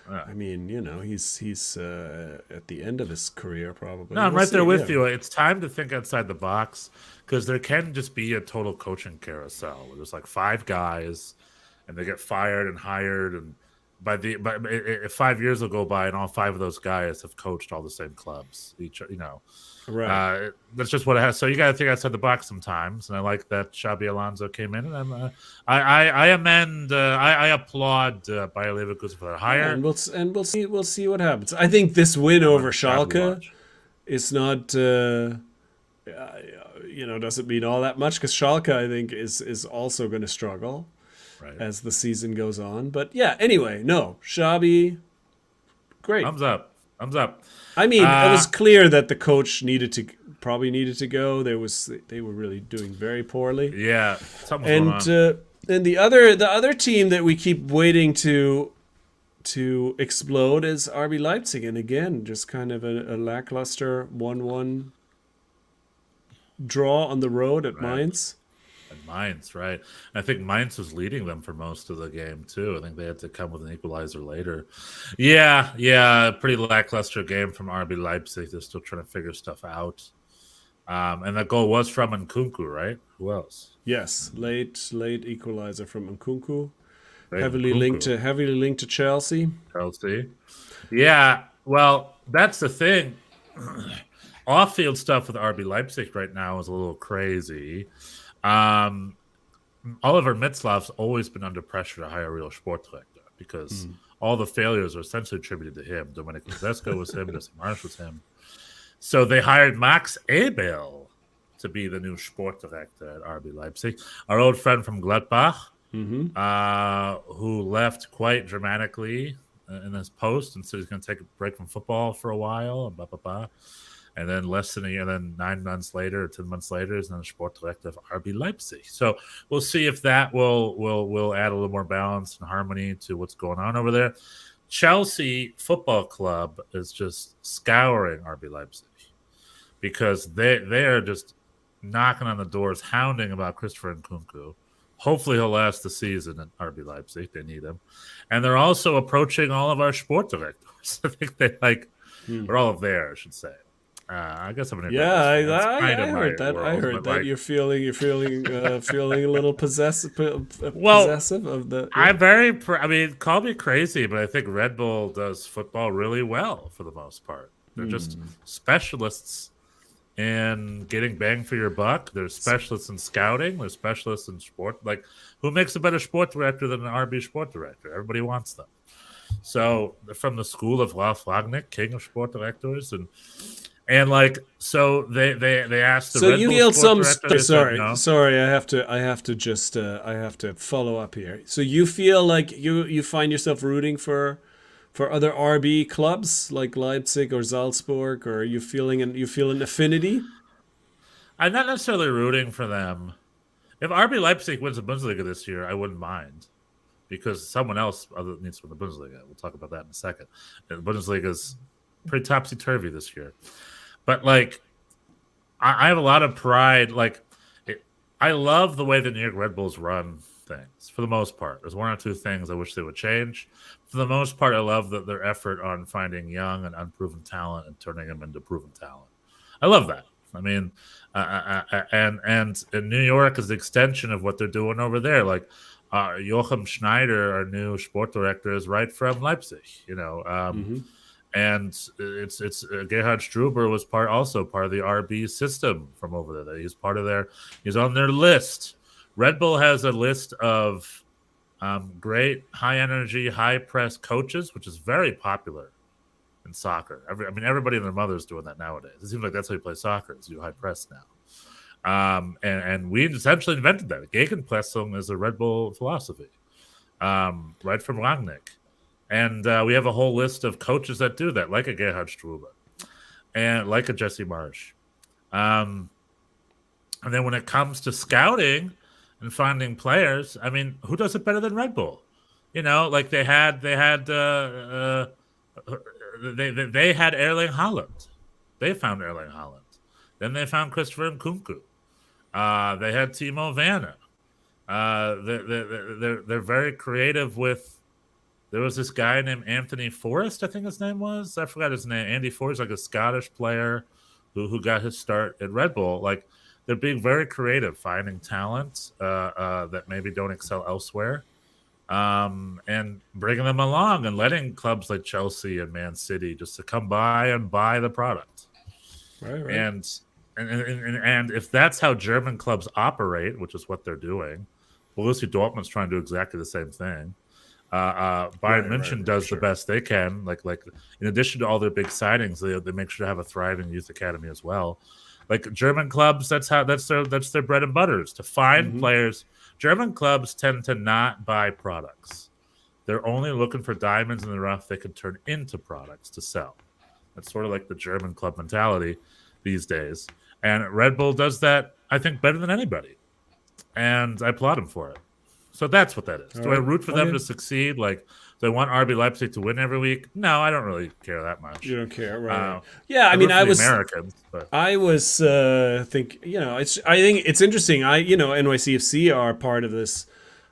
I mean, he's at the end of his career probably. No, I'm right there with you. It's time to think outside the box because there can just be a total coaching carousel where there's like 5 guys and they get fired and hired, and if 5 years will go by and all 5 of those guys have coached all the same clubs, Right. That's just what it has. So you got to think outside the box sometimes, and I like that Xabi Alonso came in, and I applaud Bayer Leverkusen for that hire. And we'll see what happens. I think this win over Schalke is not doesn't mean all that much because Schalke I think is also going to struggle as the season goes on. But yeah, anyway, no, Xabi, great. Thumbs up. I mean, it was clear that the coach probably needed to go. They were really doing very poorly. Yeah, something was going on. And the other team that we keep waiting to explode is RB Leipzig, and again, just kind of a lackluster 1-1 draw on the road at Mainz. At Mainz, right? I think Mainz was leading them for most of the game too. I think they had to come with an equalizer later. Yeah, pretty lackluster game from RB Leipzig. They're still trying to figure stuff out. And that goal was from Nkunku, right? Who else? Yes, late equalizer from Nkunku. Heavily linked to Chelsea. Yeah, well, that's the thing. Off-field stuff with RB Leipzig right now is a little crazy. Oliver Mitzlav's always been under pressure to hire a real Sportdirektor because all the failures are essentially attributed to him. Domenico Tedesco was him. Jesse Marsch was him. So they hired Max Ebel to be the new Sportdirektor at RB Leipzig. Our old friend from Gladbach, who left quite dramatically in his post and said he's going to take a break from football for a while and blah, blah, blah. And then less than a year, then 9 months later or 10 months later, is then the Sportdirektor of RB Leipzig. So we'll see if that will add a little more balance and harmony to what's going on over there. Chelsea Football Club is just scouring RB Leipzig because they are just knocking on the doors, hounding about Christopher Nkunku. Hopefully he'll last the season at RB Leipzig. They need him. And they're also approaching all of our Sportdirectors. I think or all of theirs, I should say. I guess I'm an I heard that. I heard that you're feeling a little possessive of the. Yeah. Call me crazy, but I think Red Bull does football really well for the most part. They're just specialists in getting bang for your buck. They're specialists in scouting. They're specialists in sport. Like, who makes a better sport director than an RB sport director? Everybody wants them. So they're from the school of Ralf Rangnick, king of sport directors, and like, so they asked the so Red you Bull feel some sorry I have to follow up here. So you feel like you find yourself rooting for other RB clubs like Leipzig or Salzburg, or you feel an affinity? I'm not necessarily rooting for them. If RB Leipzig wins the Bundesliga this year, I wouldn't mind, because someone else needs to win the Bundesliga. We'll talk about that in a second. And the Bundesliga is pretty topsy-turvy this year. But, like, I have a lot of pride. Like, I love the way the New York Red Bulls run things, for the most part. There's 1 or 2 things I wish they would change. For the most part, I love their effort on finding young and unproven talent and turning them into proven talent. I love that. I mean, and New York is the extension of what they're doing over there. Like, Joachim Schneider, our new sport director, is right from Leipzig, and it's Gerhard Struber was also part of the RB system from over there. He's he's on their list. Red Bull has a list of great high energy, high press coaches, which is very popular in soccer. Everybody and their mother is doing that nowadays. It seems like that's how you play soccer, is you high press now. And we essentially invented that. Gegenpressing is a Red Bull philosophy, right from Rangnick. And we have a whole list of coaches that do that, like a Gerhard Struber and like a Jesse Marsch. And then when it comes to scouting and finding players, who does it better than Red Bull? Like they had they had Erling Haaland. They found Erling Haaland. Then they found Christopher Nkunku. They had Timo Werner. They're very creative with. There was this guy named Anthony Forrest, I think his name was. I forgot his name. Andy Forrest, like a Scottish player who got his start at Red Bull. Like they're being very creative, finding talent that maybe don't excel elsewhere, and bringing them along and letting clubs like Chelsea and Man City just to come by and buy the product. Right. And if that's how German clubs operate, which is what they're doing, Borussia Dortmund's trying to do exactly the same thing. Bayern München does the best they can. Like in addition to all their big signings, they make sure to have a thriving youth academy as well. Like German clubs, that's their bread and butter is to find players. German clubs tend to not buy products. They're only looking for diamonds in the rough they can turn into products to sell. That's sort of like the German club mentality these days. And Red Bull does that, I think, better than anybody. And I applaud him for it. So that's what that is. Do I root for them to succeed? Like, do I want RB Leipzig to win every week? No, I don't really care that much. You don't care, right? Yeah, I mean, I was Americans. But. I was I think it's interesting. NYCFC are part of this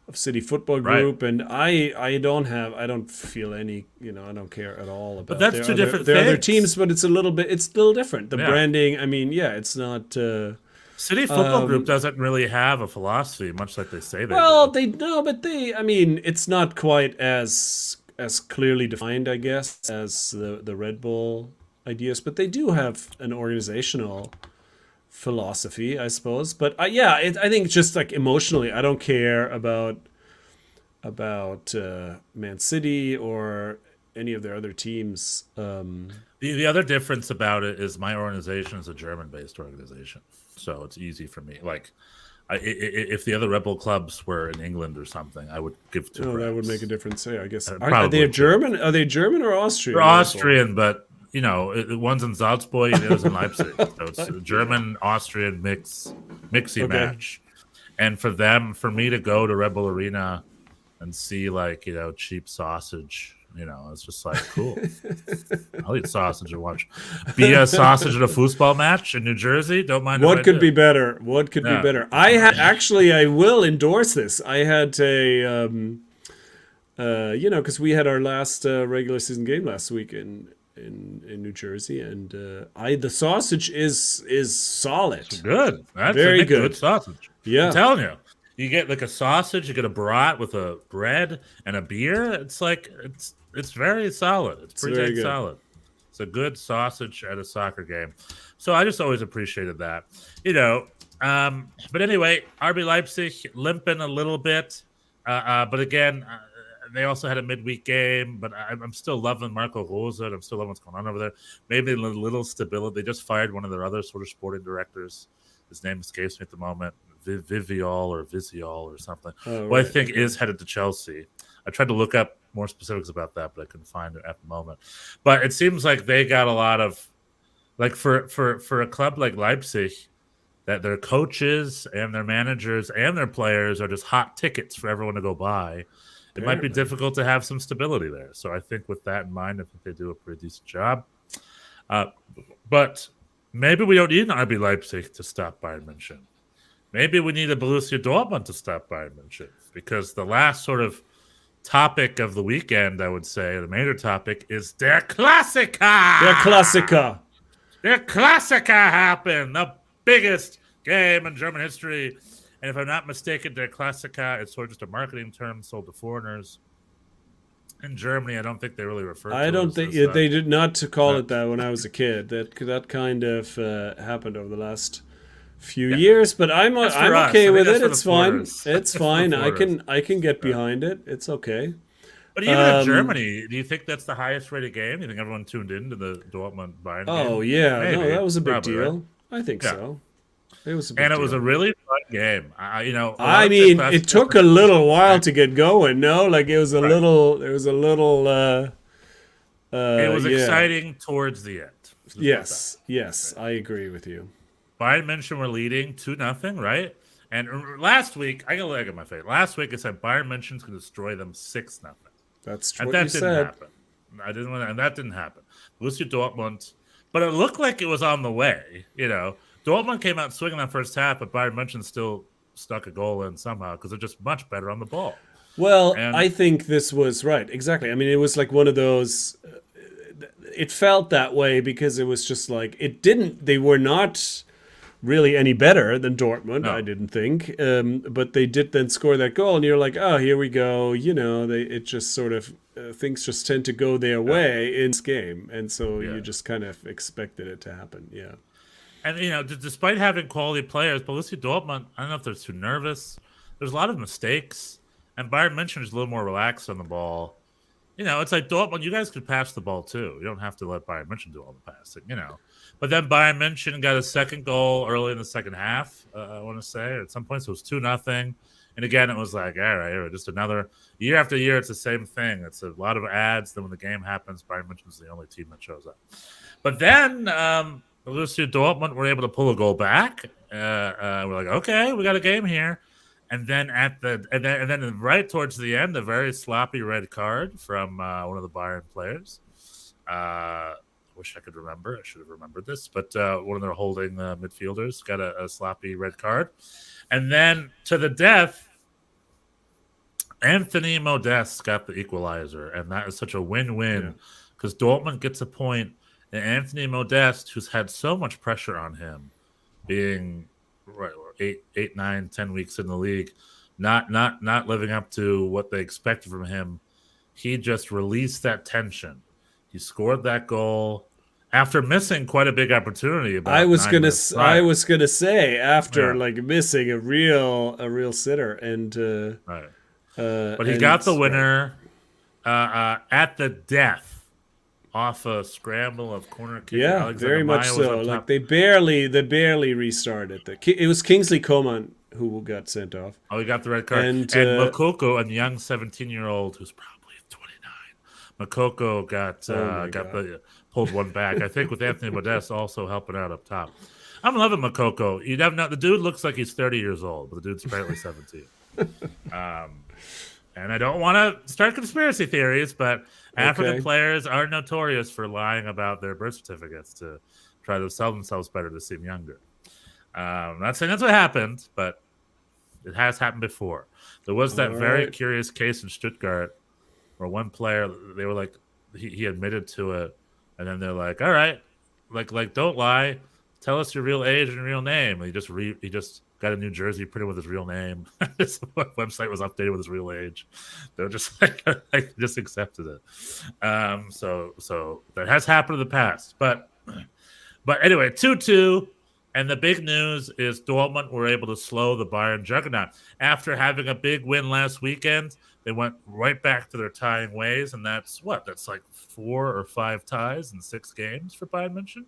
of City Football Group, and I don't feel any, I don't care at all about. But that's two different things. There are other teams, but it's a little different. The branding, I mean, it's not. City Football Group doesn't really have a philosophy, much like they say they do. I mean, it's not quite as clearly defined, I guess, as the Red Bull ideas, but they do have an organizational philosophy, I suppose. But I think just like emotionally, I don't care about Man City or any of their other teams. The other difference about it is my organization is a German-based organization, so it's easy for me. Like, if the other Red Bull clubs were in England or something, I would give two. That would make a difference. Yeah, I guess. Are they German? Are they German or Austrian? They're Austrian, but one's in Salzburg and the other's in Leipzig, so it's a German-Austrian mixy match. And for me to go to Red Bull Arena and see cheap sausage. It's just like, cool. I'll eat sausage and watch. Be a sausage at a football match in New Jersey. Don't mind. What could be better? What could be better? I will endorse this. I had a, because we had our last regular season game last week in New Jersey, and the sausage is solid. It's good. That's very good sausage. Yeah, I'm telling you. You get like a sausage, you get a brat with a bread and a beer. It's like it's very solid. It's pretty solid. It's a good sausage at a soccer game. So I just always appreciated that. But anyway, RB Leipzig limping a little bit. But again, they also had a midweek game. But I'm still loving Marco Rose. I'm still loving what's going on over there. Maybe a little stability. They just fired one of their other sort of sporting directors. His name escapes me at the moment. Vivial or something. Who I think is headed to Chelsea. I tried to look up more specifics about that, but I couldn't find it at the moment. But it seems like they got a lot of, like for a club like Leipzig, that their coaches and their managers and their players are just hot tickets for everyone to go buy. It might be difficult to have some stability there. So I think with that in mind, I think they do a pretty decent job. But maybe we don't need an RB Leipzig to stop Bayern München. Maybe we need a Borussia Dortmund to stop Bayern München, because the last sort of topic of the weekend, I would say, the major topic is Der Klassiker. Der Klassiker happened, the biggest game in German history. And if I'm not mistaken, Der Klassiker is sort of just a marketing term sold to foreigners. In Germany, I don't think they really refer to it. I don't think they did not to call it that when I was a kid. That kind of happened over the last few years, but I'm okay with it. It's fine. It's fine. I can get behind it. It's okay. But even in Germany, do you think that's the highest rated game? Do you think everyone tuned in to the Dortmund Bayern game? Oh yeah, maybe. No, that was a big deal. Right? I think so. It was a big deal. It was a really fun game. I mean, it took a little while to get going. No, like it was a little. It was a little. It was exciting towards the end. Yes, I agree with you. Bayern München were leading 2-0, right? And last week, I got a leg on my face. Last week, I said Bayern München's going to destroy them 6-0. That's and what that you didn't said. happen. and that didn't happen. Borussia Dortmund, but it looked like it was on the way. Dortmund came out swinging that first half, but Bayern München still stuck a goal in somehow because they're just much better on the ball. Well, And- I think this was right. Exactly. I mean, it was like one of those. It felt that way because it was just like they were not really any better than Dortmund, No. I didn't think. But they did then score that goal, and you're like, oh, here we go. It just sort of things just tend to go their way in this game, and so you just kind of expected it to happen. Yeah. And despite having quality players, Borussia Dortmund, I don't know if they're too nervous. There's a lot of mistakes, and Bayern München is a little more relaxed on the ball. It's like Dortmund. You guys could pass the ball too. You don't have to let Bayern München do all the passing. But then Bayern München got a second goal early in the second half. I want to say at some points it was 2-0, and again it was like, all right, just another year after year. It's the same thing. It's a lot of ads. Then when the game happens, Bayern München is the only team that shows up. But then Borussia Dortmund were able to pull a goal back. We're like, okay, we got a game here. And then then right towards the end, a very sloppy red card from one of the Bayern players. I wish I could remember. I should have remembered this, but one of their holding midfielders got a sloppy red card. And then to the death, Anthony Modeste got the equalizer, and that is such a win-win because Dortmund gets a point, and Anthony Modeste, who's had so much pressure on him, being 8, 9, 10 weeks in the league, not living up to what they expected from him. He just released that tension. He scored that goal after missing quite a big opportunity. I was gonna say after like missing a real sitter, and right. But he got the winner at the death. Off a scramble of corner kick. Yeah, Alexander very much Meyer was so. up Like top. they barely restarted. It was Kingsley Coman who got sent off. Oh, he got the red card. And Makoko, a young 17-year-old who's probably 29. Makoko pulled one back. I think with Anthony Modeste also helping out up top. I'm loving Makoko. The dude looks like he's 30 years old, but the dude's apparently 17. And I don't want to start conspiracy theories, but African players are notorious for lying about their birth certificates to try to sell themselves better to seem younger. I'm not saying that's what happened, but it has happened before. There was that very curious case in Stuttgart where one player, they were like, he admitted to it, and then they're like, all right, like don't lie, tell us your real age and your real name. And he just got a new jersey printed with his real name. His website was updated with his real age. They're just like just accepted it. So that has happened in the past. But anyway, 2-2. And the big news is Dortmund were able to slow the Bayern juggernaut. After having a big win last weekend, they went right back to their tying ways. And that's like 4 or 5 ties in 6 games for Bayern München.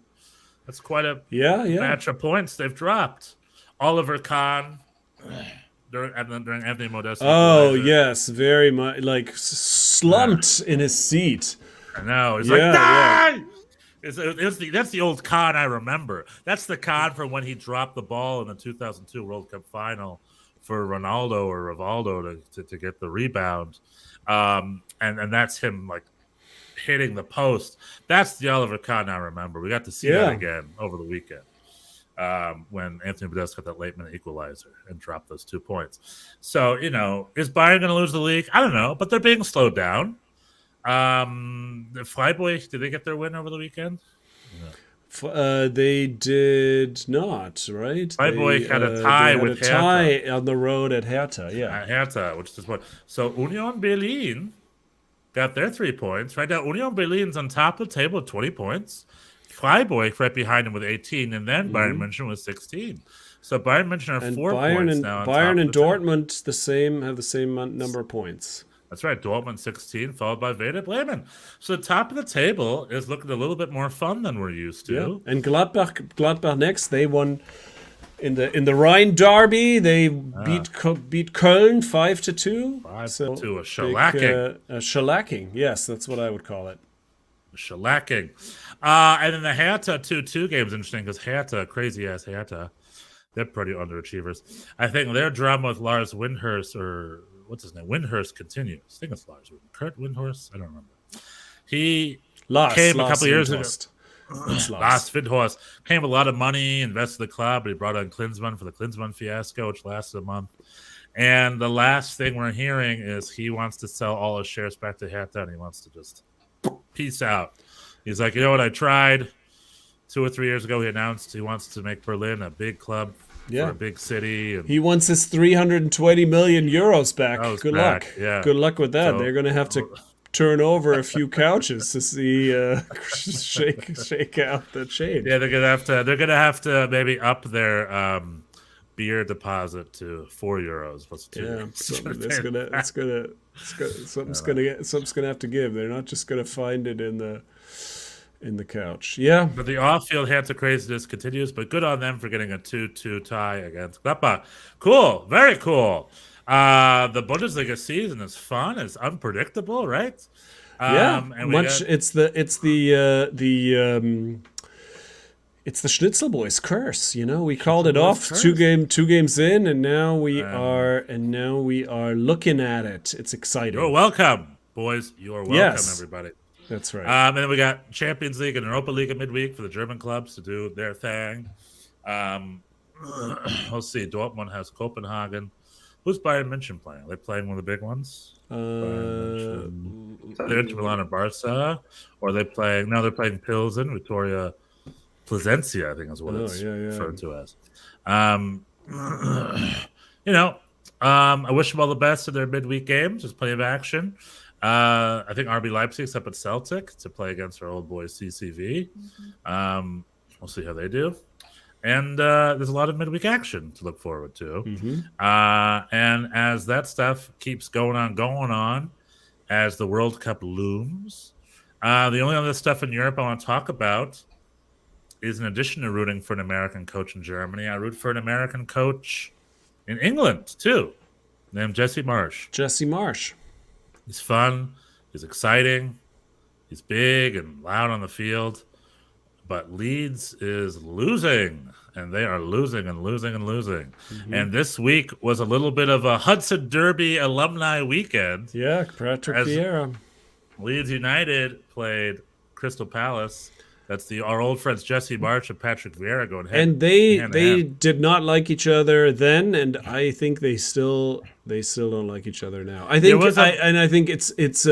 That's quite a batch of points they've dropped. Oliver Kahn during Anthony Modeste. Oh yes, very much like slumped in his seat. I know. He's like, die! That's the old Kahn I remember. That's the Kahn from when he dropped the ball in the 2002 World Cup final for Ronaldo or Rivaldo to get the rebound. And that's him like hitting the post. That's the Oliver Kahn I remember. We got to see that again over the weekend. When Anthony Modeste got that late-minute equalizer and dropped those 2 points. So, is Bayern going to lose the league? I don't know, but they're being slowed down. The Freiburg, did they get their win over the weekend? They did not, right? Freiburg had a tie with Hertha. Tie on the road at Hertha, Hertha, which is what. So Union Berlin got their 3 points. Right now, Union Berlin's on top of the table with 20 points. Freiburg right behind him with 18, and then Bayern München with 16. So Bayern München are 4 points now. Bayern and Dortmund have the same number of points. That's right. Dortmund 16, followed by Werder Bremen. So the top of the table is looking a little bit more fun than we're used to. Yeah. And Gladbach next, they won in the Rhine Derby. They beat Köln 5-2. 5-2, a shellacking. A shellacking. Yes, that's what I would call it. Shellacking. And then the Hertha 2-2 game is interesting because Hertha, crazy-ass Hertha, they're pretty underachievers. I think their drama with Lars Windhorst, or what's his name? Windhorst continues. I think it's Lars Kurt Windhorst? I don't remember. He Lars came a couple years ago. Windhorst. That's Lars Windhorst came with a lot of money, invested in the club, but he brought on Klinsmann for the Klinsmann fiasco, which lasted a month. And the last thing we're hearing is he wants to sell all his shares back to Hertha, and he wants to just peace out. He's like, you know what, I tried. 2 or 3 years ago, he announced he wants to make Berlin a big club for a big city. And he wants his 320 million euros back. Good luck. Yeah. Good luck with that. So, they're going to have to turn over a few couches to see shake out the change. Yeah, they're gonna have to maybe up their beer deposit to €4 plus 2. Yeah, something's gonna have to give. They're not just gonna find it in the couch. Yeah, but the off-field Hertha craziness continues. But good on them for getting a 2-2 tie against Gladbach. Cool, very cool. The Bundesliga season is fun. It's unpredictable, right? It's the Schnitzel boys curse. You know, we called it off curse. two games in, and now we are looking at it. It's exciting. You're welcome, boys. You are welcome, everybody. That's right. And then we got Champions League and Europa League at midweek for the German clubs to do their thing. We'll see. Dortmund has Copenhagen. Who's Bayern München playing? Are they playing one of the big ones? They're Inter Milan or Barca, or are they playing? No, they're playing Pilsen, Victoria Placencia, I think is what it's referred to as. I wish them all the best in their midweek games. There's plenty of action. I think RB Leipzig's up at Celtic to play against our old boys CCV. We'll see how they do. And there's a lot of midweek action to look forward to. And as that stuff keeps going on, as the World Cup looms, the only other stuff in Europe I want to talk about is, in addition to rooting for an American coach in Germany, I root for an American coach in England, too, named Jesse Marsch. Jesse Marsch. He's fun. He's exciting. He's big and loud on the field. But Leeds is losing, and they are losing and losing and losing. And this week was a little bit of a Hudson Derby alumni weekend. Yeah, Patrick Vieira. Leeds United played Crystal Palace. That's our old friends Jesse Marsch and Patrick Vieira going head. And they did not like each other then, and I think they still don't like each other now. I think it's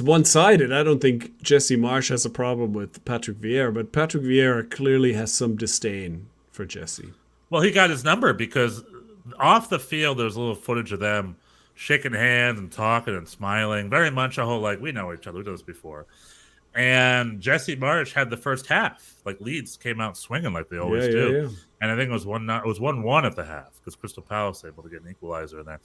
one-sided. I don't think Jesse Marsch has a problem with Patrick Vieira, but Patrick Vieira clearly has some disdain for Jesse. Well, he got his number because off the field there was a little footage of them shaking hands and talking and smiling. Very much a whole, like, we know each other, we've done this before. And Jesse Marsch had the first half. Like, Leeds came out swinging like they always do. Yeah. And I think it was 1-1 at the half because Crystal Palace was able to get an equalizer in there.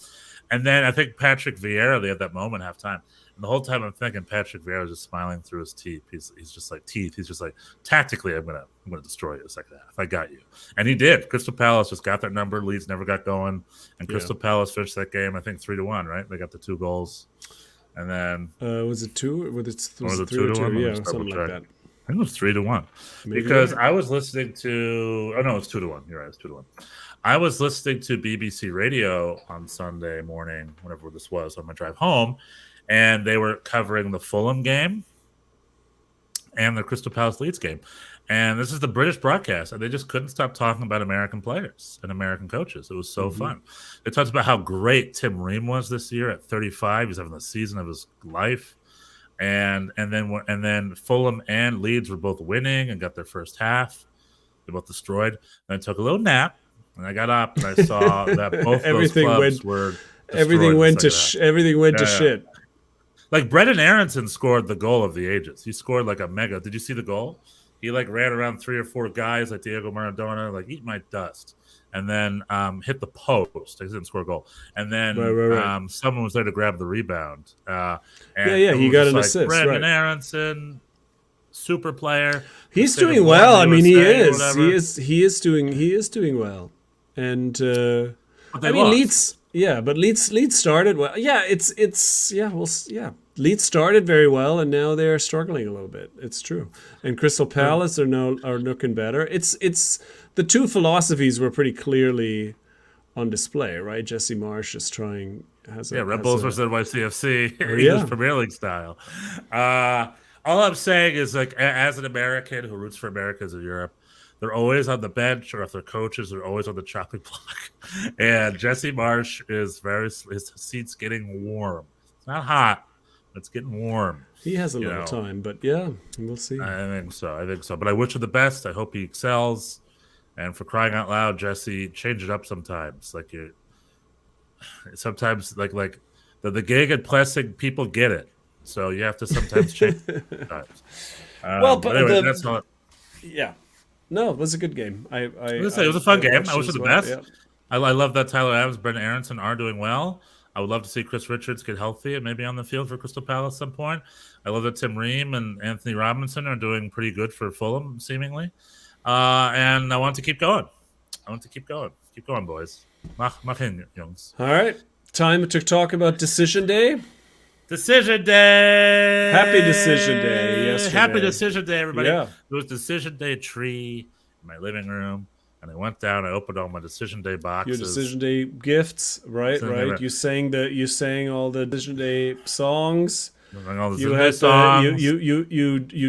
And then I think Patrick Vieira, they had that moment half time. And the whole time I'm thinking Patrick Vieira is just smiling through his teeth. He's just like teeth. He's just like, tactically, I'm gonna destroy you the second half. I got you. And he did. Crystal Palace just got that number. Leeds never got going. And Crystal Palace finished that game, I think 3-1, right? They got the 2 goals. And then was it 2? Was it 2-1? Yeah, something like that. I think it was 3-1. Because I was listening to it's 2-1. You're right, it's 2-1. I was listening to BBC Radio on Sunday morning, whenever this was, on my drive home, and they were covering the Fulham game and the Crystal Palace Leeds game. And this is the British broadcast, and they just couldn't stop talking about American players and American coaches. It was so fun. They talked about how great Tim Ream was this year at 35. He's having the season of his life. And then Fulham and Leeds were both winning and got their first half. They both destroyed. And I took a little nap, and I got up and I saw that both those clubs were destroyed. Everything went to shit. Like, Brendan Aronson scored the goal of the ages. He scored like a mega. Did you see the goal? He like ran around 3 or 4 guys like Diego Maradona, like, eat my dust, and then hit the post. He didn't score a goal, and then someone was there to grab the rebound. He got an assist. Brendan Aronson, super player. He's doing well. I mean, he is doing well, and Leeds. Yeah, but Leeds started well. Yeah, Leeds started very well, and now they're struggling a little bit. It's true. And Crystal Palace are looking better. It's the two philosophies were pretty clearly on display, right? Jesse Marsch is trying Red Bulls versus NYCFC, English yeah. Premier League style. All I'm saying is, like, as an American who roots for Americans in Europe, they're always on the bench, or if they're coaches, they're always on the chopping block. And Jesse Marsch his seat's getting warm. It's not hot, but it's getting warm. He has a little time, but yeah, we'll see. I think so. But I wish him the best. I hope he excels. And for crying out loud, Jesse, change it up sometimes. Like sometimes the gig and pressing people get it. So you have to sometimes change sometimes. But anyway, that's not. Yeah. No, it was a good game. it was a fun game. I wish him the best. Yeah. I love that Tyler Adams, Brendan Aronson are doing well. I would love to see Chris Richards get healthy and maybe on the field for Crystal Palace at some point. I love that Tim Ream and Anthony Robinson are doing pretty good for Fulham, seemingly. And I want to keep going. Keep going, boys. Mach hin, Jungs. All right. Time to talk about Decision Day. Decision Day! Happy Decision Day yesterday. Happy Decision Day, everybody. Yeah. There was Decision Day tree in my living room, and I went down, I opened all my Decision Day boxes. Your Decision Day gifts, right? You sang all the Decision Day songs. You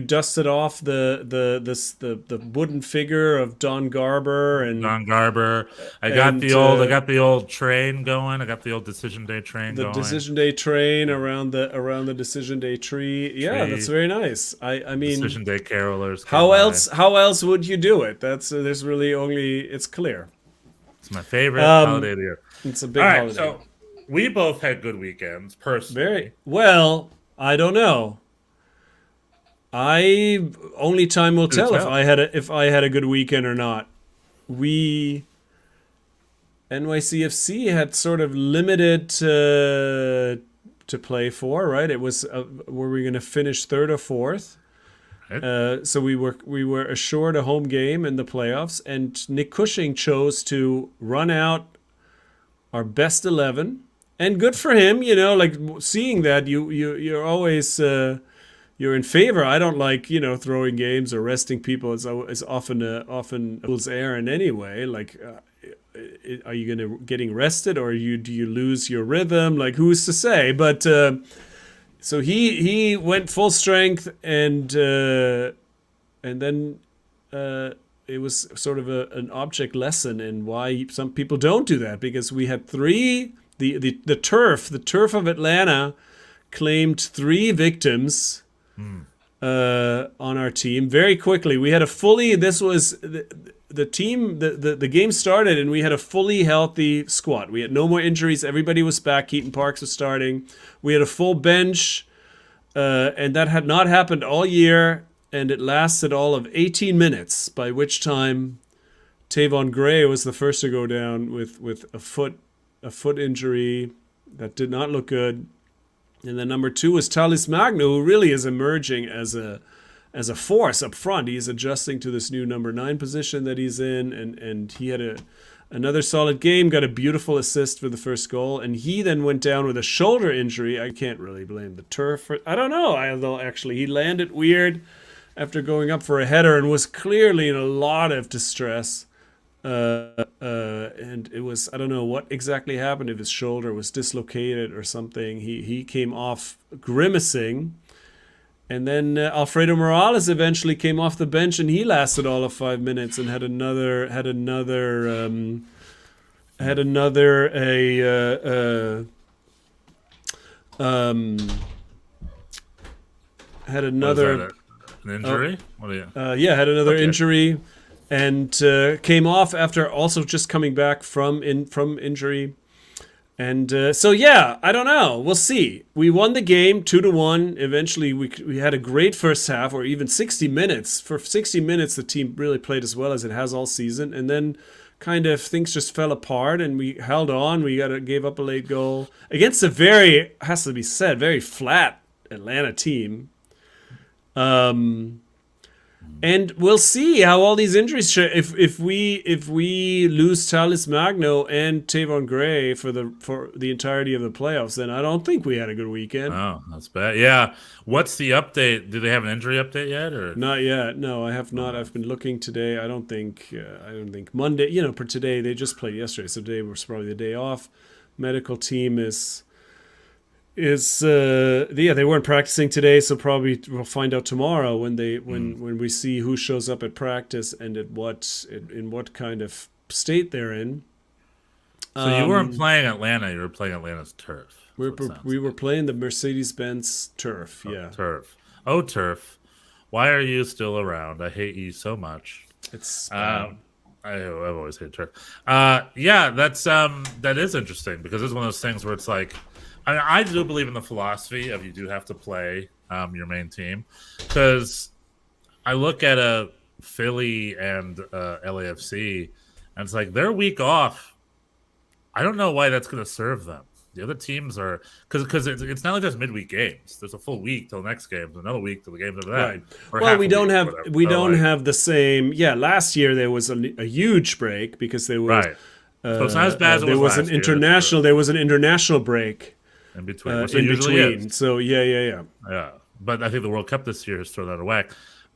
dusted off the wooden figure of Don Garber and Don Garber. I got the old train going. I got the old Decision Day train going. The Decision Day train around the Decision Day tree. Yeah, that's very nice. I mean, Decision Day carolers. How else would you do it? There's really only it's clear. It's my favorite holiday of the year. It's a big holiday. So we both had good weekends personally. Very well. I don't know. Only time will tell if I had a good weekend or not. NYCFC had sort of limited to play for, right? It was were we going to finish third or fourth? Right. So we were assured a home game in the playoffs, and Nick Cushing chose to run out our best 11. And good for him, like seeing that you're always you're in favor. I don't like throwing games or resting people. It's often fool's errand anyway. Like, are you getting rested or do you lose your rhythm? Like, who's to say? But so he went full strength and then it was sort of an object lesson in why some people don't do that, because we had three. The turf of Atlanta claimed 3 victims on our team very quickly. We had this was the team. The game started and we had a fully healthy squad. We had no more injuries. Everybody was back. Keaton Parks was starting. We had a full bench, and that had not happened all year. And it lasted all of 18 minutes. By which time, Tavon Gray was the first to go down with a foot injury that did not look good. And then number 2 is Talis Magno, who really is emerging as a force up front. He's adjusting to this new number 9 position that he's in, and he had another solid game, got a beautiful assist for the first goal, and he then went down with a shoulder injury. I can't really blame the turf. I don't know. Although actually he landed weird after going up for a header and was clearly in a lot of distress. And it was, I don't know what exactly happened, if his shoulder was dislocated or something. He came off grimacing, and then Alfredo Morales eventually came off the bench, and he lasted all of 5 minutes and had another an injury. Had another injury. And came off after also just coming back from injury. And I don't know. We'll see. We won the game 2-1. Eventually, we had a great first half, or even 60 minutes. For 60 minutes, the team really played as well as it has all season. And then kind of things just fell apart, and we held on. We gave up a late goal against a very, has to be said, very flat Atlanta team. And we'll see how all these injuries if we lose Talis Magno and Tavon Gray for the entirety of the playoffs, then I don't think we had a good weekend. Oh, that's bad. Yeah. What's the update? Do they have an injury update yet, or not yet? No, I have not. I've been looking today. I don't think Monday. For today they just played yesterday, so today was probably the day off. Medical team is is they weren't practicing today, so probably we'll find out tomorrow when we see who shows up at practice and in what kind of state they're in. So you weren't playing Atlanta; you were playing Atlanta's turf. We were playing the Mercedes-Benz turf. Yeah, turf. Oh, turf! Why are you still around? I hate you so much. It's I've always hated turf. That is interesting because it's one of those things where it's like, I do believe in the philosophy of you do have to play your main team, because I look at a Philly and LAFC, and it's like their week off. I don't know why that's going to serve them. The other teams are because it's not like just midweek games. There's a full week till next game, another week till the games after that. Right. Well, we don't have the same. Yeah, last year there was a huge break because there was right. So it's not as bad as it was last an international. There was an international break in between. So yeah. But I think the World Cup this year has thrown that away.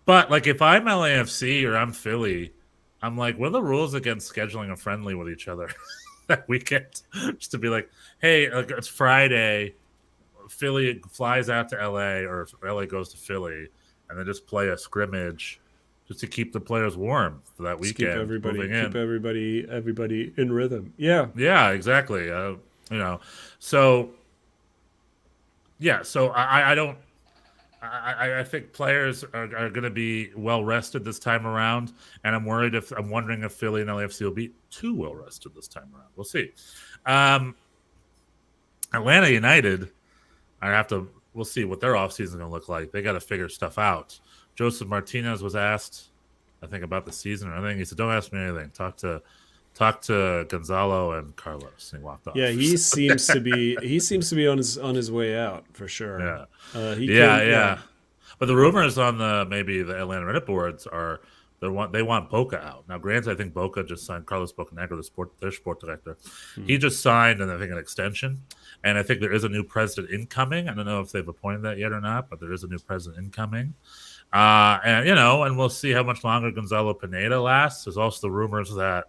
But like, if I'm LAFC or I'm Philly, I'm like, what are the rules against scheduling a friendly with each other that weekend? Just to be like, hey, it's Friday, Philly flies out to LA, or LA goes to Philly, and then just play a scrimmage just to keep the players warm for that weekend. Keep everybody in rhythm. Yeah. Yeah, exactly. So I don't. I think players are going to be well rested this time around, and I'm wondering if Philly and LAFC will be too well rested this time around. We'll see. Atlanta United, we'll see what their offseason is going to look like. They got to figure stuff out. Joseph Martinez was asked, I think, about the season or anything. He said, "Don't ask me anything. Talk to Gonzalo and Carlos." And he walked off. Yeah, he seems to be on his way out for sure. Yeah. But the rumors on maybe the Atlanta Reddit boards are they want Boca out. Now, granted, I think Boca just signed Carlos Bocanegra, their sport director. He just signed, and I think, an extension. And I think there is a new president incoming. I don't know if they've appointed that yet or not, but there is a new president incoming. And we'll see how much longer Gonzalo Pineda lasts. There's also the rumors that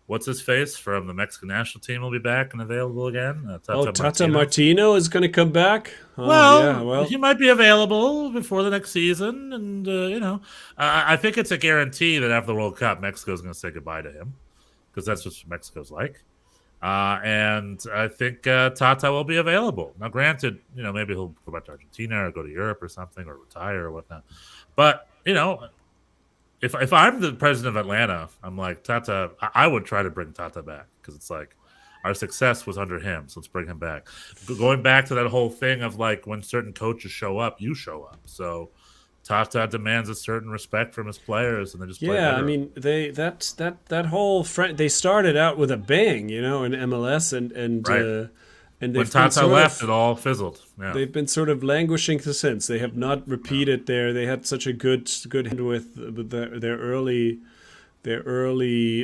what's his face from the Mexican national team will be back and available again. Tata Martino is going to come back. He might be available before the next season, and I think it's a guarantee that after the World Cup, Mexico is going to say goodbye to him, because that's what Mexico's like. And I think Tata will be available. Now, granted, maybe he'll go back to Argentina or go to Europe or something, or retire or whatnot. But if I'm the president of Atlanta, I'm like, Tata, I would try to bring Tata back, because it's like our success was under him, so let's bring him back. Going back to that whole thing of like when certain coaches show up, you show up. So Tata demands a certain respect from his players, and they just play better. I mean, that whole they started out with a bang, in MLS, and right. And when Tata left, it all fizzled. Yeah. They've been sort of languishing since. They have not repeated They had such a good hand with their early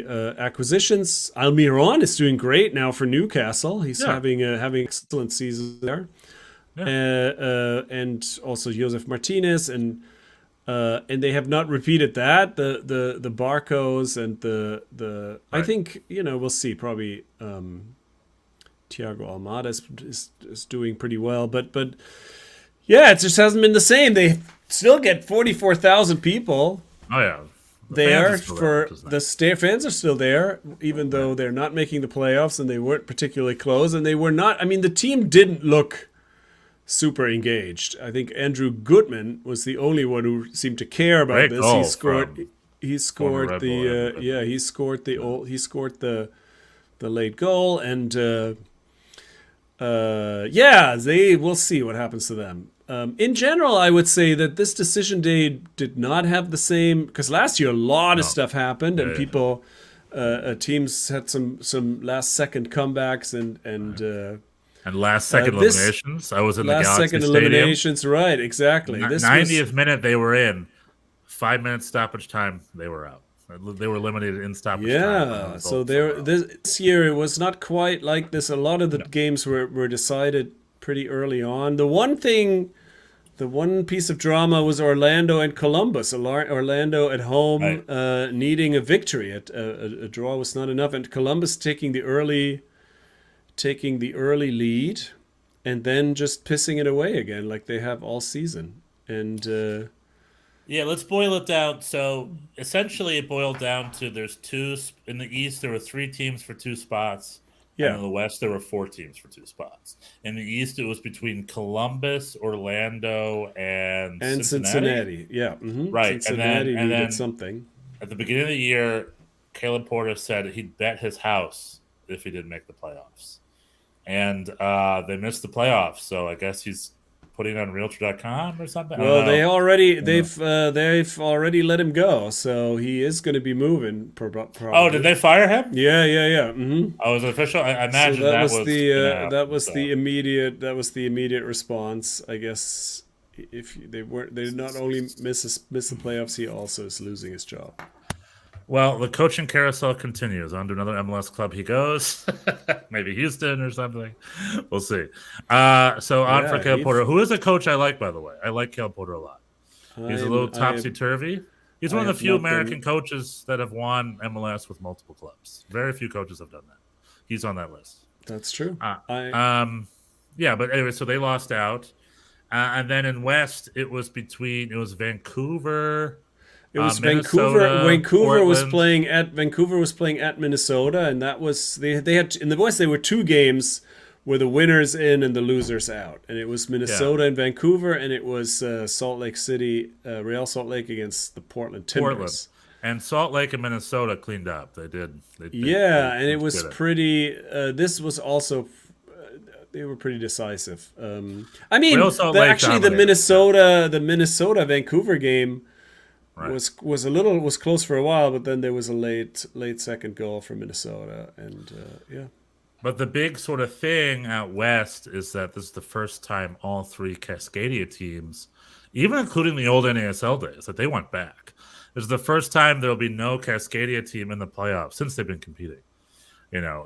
acquisitions. Almiron is doing great now for Newcastle. He's having excellent season there. Yeah. And also Josef Martinez, and they have not repeated that. The Barcos and the right. I think we'll see probably. Thiago Almada is doing pretty well, but yeah, it just hasn't been the same. They still get 44,000 people. Oh yeah, fans are still there, even though they're not making the playoffs, and they weren't particularly close, and they were not. I mean, the team didn't look super engaged. I think Andrew Goodman was the only one who seemed to care about this. He scored the late goal, and we'll see what happens to them. In general, I would say that this decision day did not have the same, because last year a lot of stuff happened, and people, teams had some last second comebacks and last second eliminations. I was in the Galaxy last second Stadium. Eliminations, right? Exactly. 90th minute they were in. 5 minutes stoppage time, they were out. They were eliminated in stoppage time. Yeah, so this year it was not quite like this. A lot of the games were decided pretty early on. The one piece of drama was Orlando and Columbus. Orlando at home needing a victory. A draw was not enough, and Columbus taking the early lead. and then just pissing it away again like they have all season. And Yeah, let's boil it down. So essentially, it boiled down to there's in the East. There were 3 teams for 2 spots. Yeah. And in the West, there were 4 teams for 2 spots. In the East, it was between Columbus, Orlando, and Cincinnati. Yeah. Right. Cincinnati and needed then something. at the beginning of the year, Caleb Porter said he'd bet his house if he didn't make the playoffs. And they missed the playoffs. So I guess he's putting on Realtor.com or something. Well, they've already let him go, so he is going to be moving. Probably. Oh, did they fire him? Yeah. Mm-hmm. Oh, was it official? I imagine So that was the immediate response. I guess if they not only miss the playoffs, he also is losing his job. Well, the coaching carousel continues. On to another MLS club he goes. Maybe Houston or something. We'll see. So on for Caleb Porter, who is a coach I like, by the way. I like Caleb Porter a lot. He's a little topsy-turvy. He's one of the few American coaches that have won MLS with multiple clubs. Very few coaches have done that. He's on that list. That's true. Yeah, but anyway, so they lost out. And then in West, it was Vancouver... It was Minnesota, Vancouver was Portland. playing at Minnesota, and that was they had in the West. There were 2 games where the winners in and the losers out, and it was Minnesota and Vancouver, and it was Salt Lake City, Real Salt Lake against the Portland Timbers. And Salt Lake and Minnesota cleaned up. They did. And it was pretty. This was also. They were pretty decisive. I mean, the Minnesota Vancouver game. Right. Was close for a while, but then there was a late second goal for Minnesota, and But the big sort of thing out West is that this is the first time all 3 Cascadia teams, even including the old NASL days, that they went back. This is the first time there will be no Cascadia team in the playoffs since they've been competing.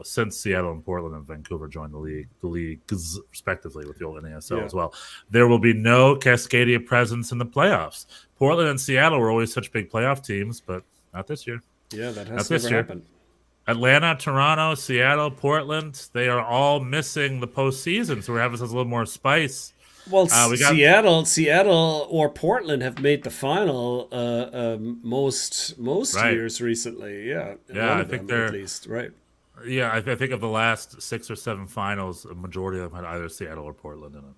Since Seattle and Portland and Vancouver joined the leagues respectively with the old NASL as well. There will be no Cascadia presence in the playoffs. Portland and Seattle were always such big playoff teams, but not this year. Yeah, that has never happened. Atlanta, Toronto, Seattle, Portland, they are all missing the postseason, so we're having a little more spice. Well, Seattle or Portland have made the final most years recently. Yeah, I think they're at least right. Yeah, I think of the last 6 or 7 finals, a majority of them had either Seattle or Portland in them.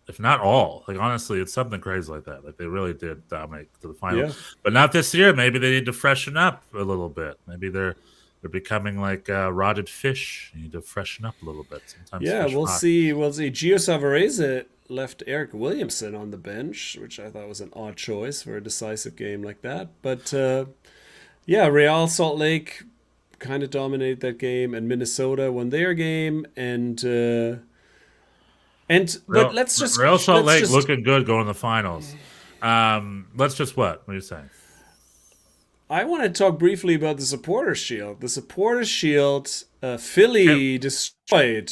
If not all. Like, honestly, it's something crazy like that. Like, they really did dominate to the final. Yeah. But not this year. Maybe they need to freshen up a little bit. Maybe they're becoming like rotted fish. You need to freshen up a little bit. Sometimes we'll see. Gio Savarese left Eric Williamson on the bench, which I thought was an odd choice for a decisive game like that. But, Real Salt Lake kind of dominated that game, and Minnesota won their game, but let's just Real Salt Lake looking good going to the finals. Let's just what are you saying? I want to talk briefly about the Supporters Shield. The Supporters Shield, Philly destroyed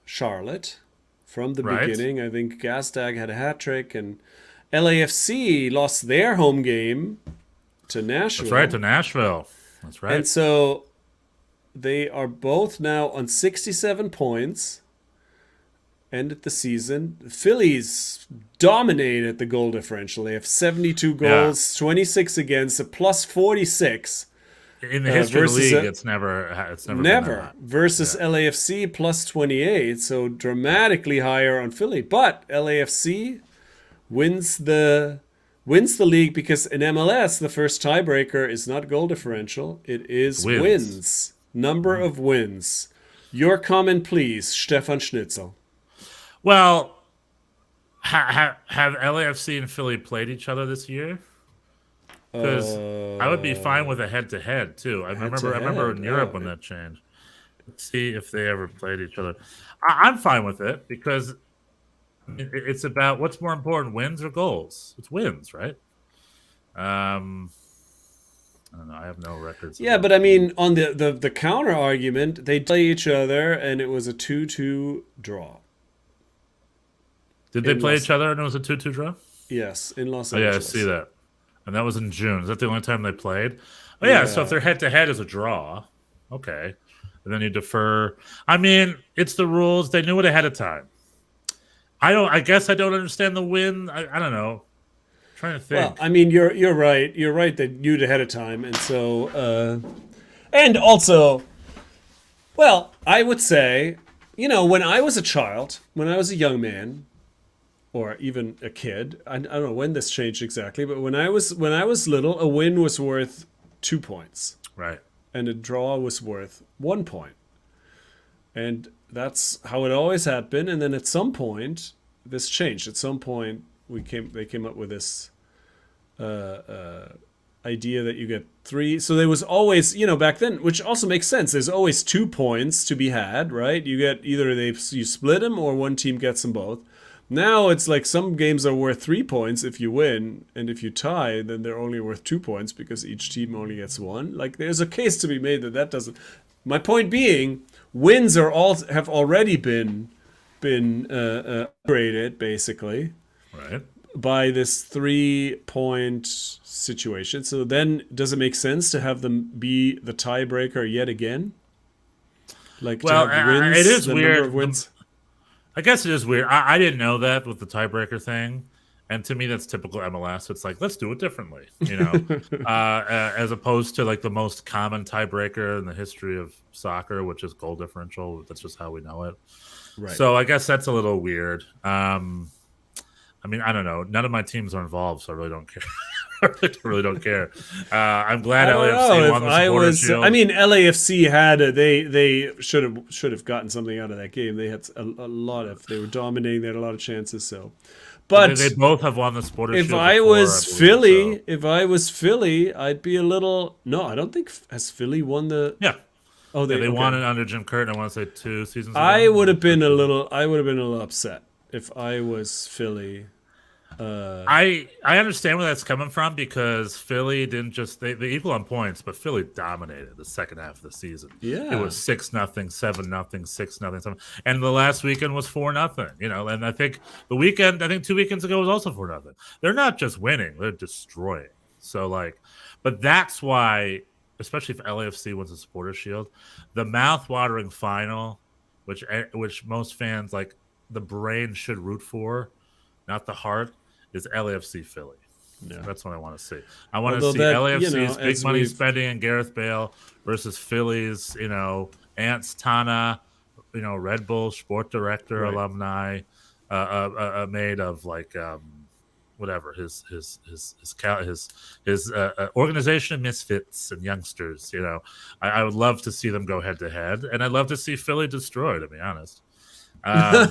Charlotte from the beginning. I think Gastag had a hat trick, and LAFC lost their home game to Nashville. That's right, to Nashville. That's right. And so they are both now on 67 points. Ended the season. The Phillies dominated the goal differential. They have 72 goals, 26 against, a plus 46. In the history of the league, it's never never versus LAFC plus 28. So dramatically higher on Philly, but LAFC wins the league because in MLS the first tiebreaker is not goal differential; it is wins. Number of wins. Your comment, please, Stefan Schnitzel. Well, have LAFC and Philly played each other this year? Because I would be fine with a head-to-head too. I remember in Europe when that changed. Let's see if they ever played each other. I'm fine with it because it's about what's more important, wins or goals. It's wins, right? I don't know. I have no records. Yeah, but I mean, on the counter argument, they play each other, and it was a 2-2 draw. Did they play each other and it was a 2-2 draw? Yes, in Los Angeles. Yeah, I see that. And that was in June. Is that the only time they played? Oh, yeah. So if their head-to-head is a draw, okay. and then you defer. I mean, it's the rules. They knew it ahead of time. I guess I don't understand the win. I don't know. I'm trying to think. Well, I mean, you're right. You're right that you knew it ahead of time, and so and also, well, I would say, when I was a child, when I was a young man, or even a kid, I don't know when this changed exactly, but when I was little, a win was worth 2 points, Right. and a draw was worth 1 point, and that's how it always had been. And then at some point, this changed. At some point, they came up with this idea that you get 3. So there was always, back then, which also makes sense. There's always 2 points to be had, right? You get either you split them or one team gets them both. Now it's like some games are worth 3 points if you win, and if you tie, then they're only worth 2 points because each team only gets 1. Like, there's a case to be made that doesn't. My point being, wins have already been upgraded basically, Right. by this 3-point situation. So then, does it make sense to have them be the tiebreaker yet again? Like, Well, to have wins, it is the weird. number of wins. I guess it is weird. I didn't know that with the tiebreaker thing, and to me, that's typical MLS. It's like, let's do it differently, as opposed to like the most common tiebreaker in the history of soccer, which is goal differential. That's just how we know it. Right. So I guess that's a little weird. I mean, I don't know. None of my teams are involved, so I really don't care. I really don't care. I'm glad LAFC won the Supporters Shield. I mean, LAFC had they should have gotten something out of that game. They had a lot of. They were dominating. They had a lot of chances. So, but they both have won the Supporters Shield. If I was Philly, I'd be a little. No, I don't think has Philly won the. Yeah. Oh, they won it under Jim Curtin. I want to say 2 seasons ago. I would have been a little upset if I was Philly. I understand where that's coming from because Philly didn't just they equal on points, but Philly dominated the second half of the season. Yeah, it was 6-0, 7-0, 6-0, 7, and the last weekend was 4-0. And I think 2 weekends ago was also 4-0. They're not just winning; they're destroying. So but that's why, especially if LAFC wins the Supporters Shield, the mouth-watering final, which most fans the brain should root for, not the heart, is LAFC Philly. Yeah. That's what I want to see. I want to see LAFC's big money spending and Gareth Bale versus Philly's, Ants Tana, Red Bull Sport Director alumni, made of whatever his organization of misfits and youngsters. I would love to see them go head to head, and I'd love to see Philly destroyed. To be honest. I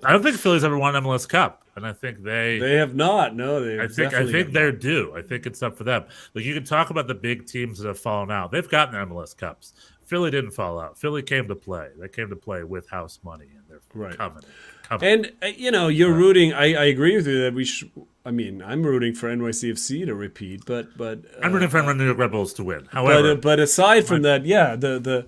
don't think Philly's ever won an MLS Cup, and I think they have not. No, I think they're due. I think it's up for them. You can talk about the big teams that have fallen out. They've gotten MLS Cups. Philly didn't fall out. Philly came to play. They came to play with house money, and they're coming. And you're rooting. I agree with you that we should. I mean, I'm rooting for NYCFC to repeat, but I'm rooting for New York Red Bulls to win. However, but aside from that, the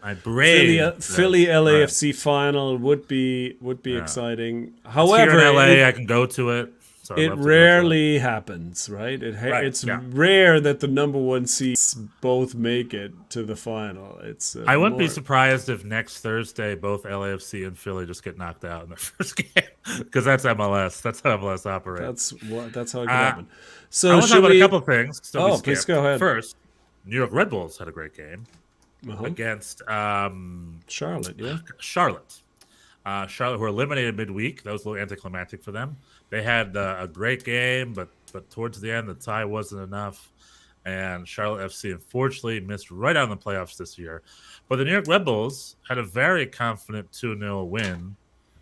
Philly LAFC final would be exciting. However, here in LA, I can go to it. So it rarely happens, right? It's rare that the number one seeds both make it to the final. I wouldn't be surprised if next Thursday both LAFC and Philly just get knocked out in the first game, because that's MLS. That's how MLS operates. That's how it can happen. So I want to talk about a couple of things. Please go ahead. First, New York Red Bulls had a great game against Charlotte. Yeah, Charlotte, who were eliminated midweek. That was a little anticlimactic for them. They had a great game, but towards the end, the tie wasn't enough. And Charlotte FC, unfortunately, missed right out in the playoffs this year. But the New York Red Bulls had a very confident 2-0 win.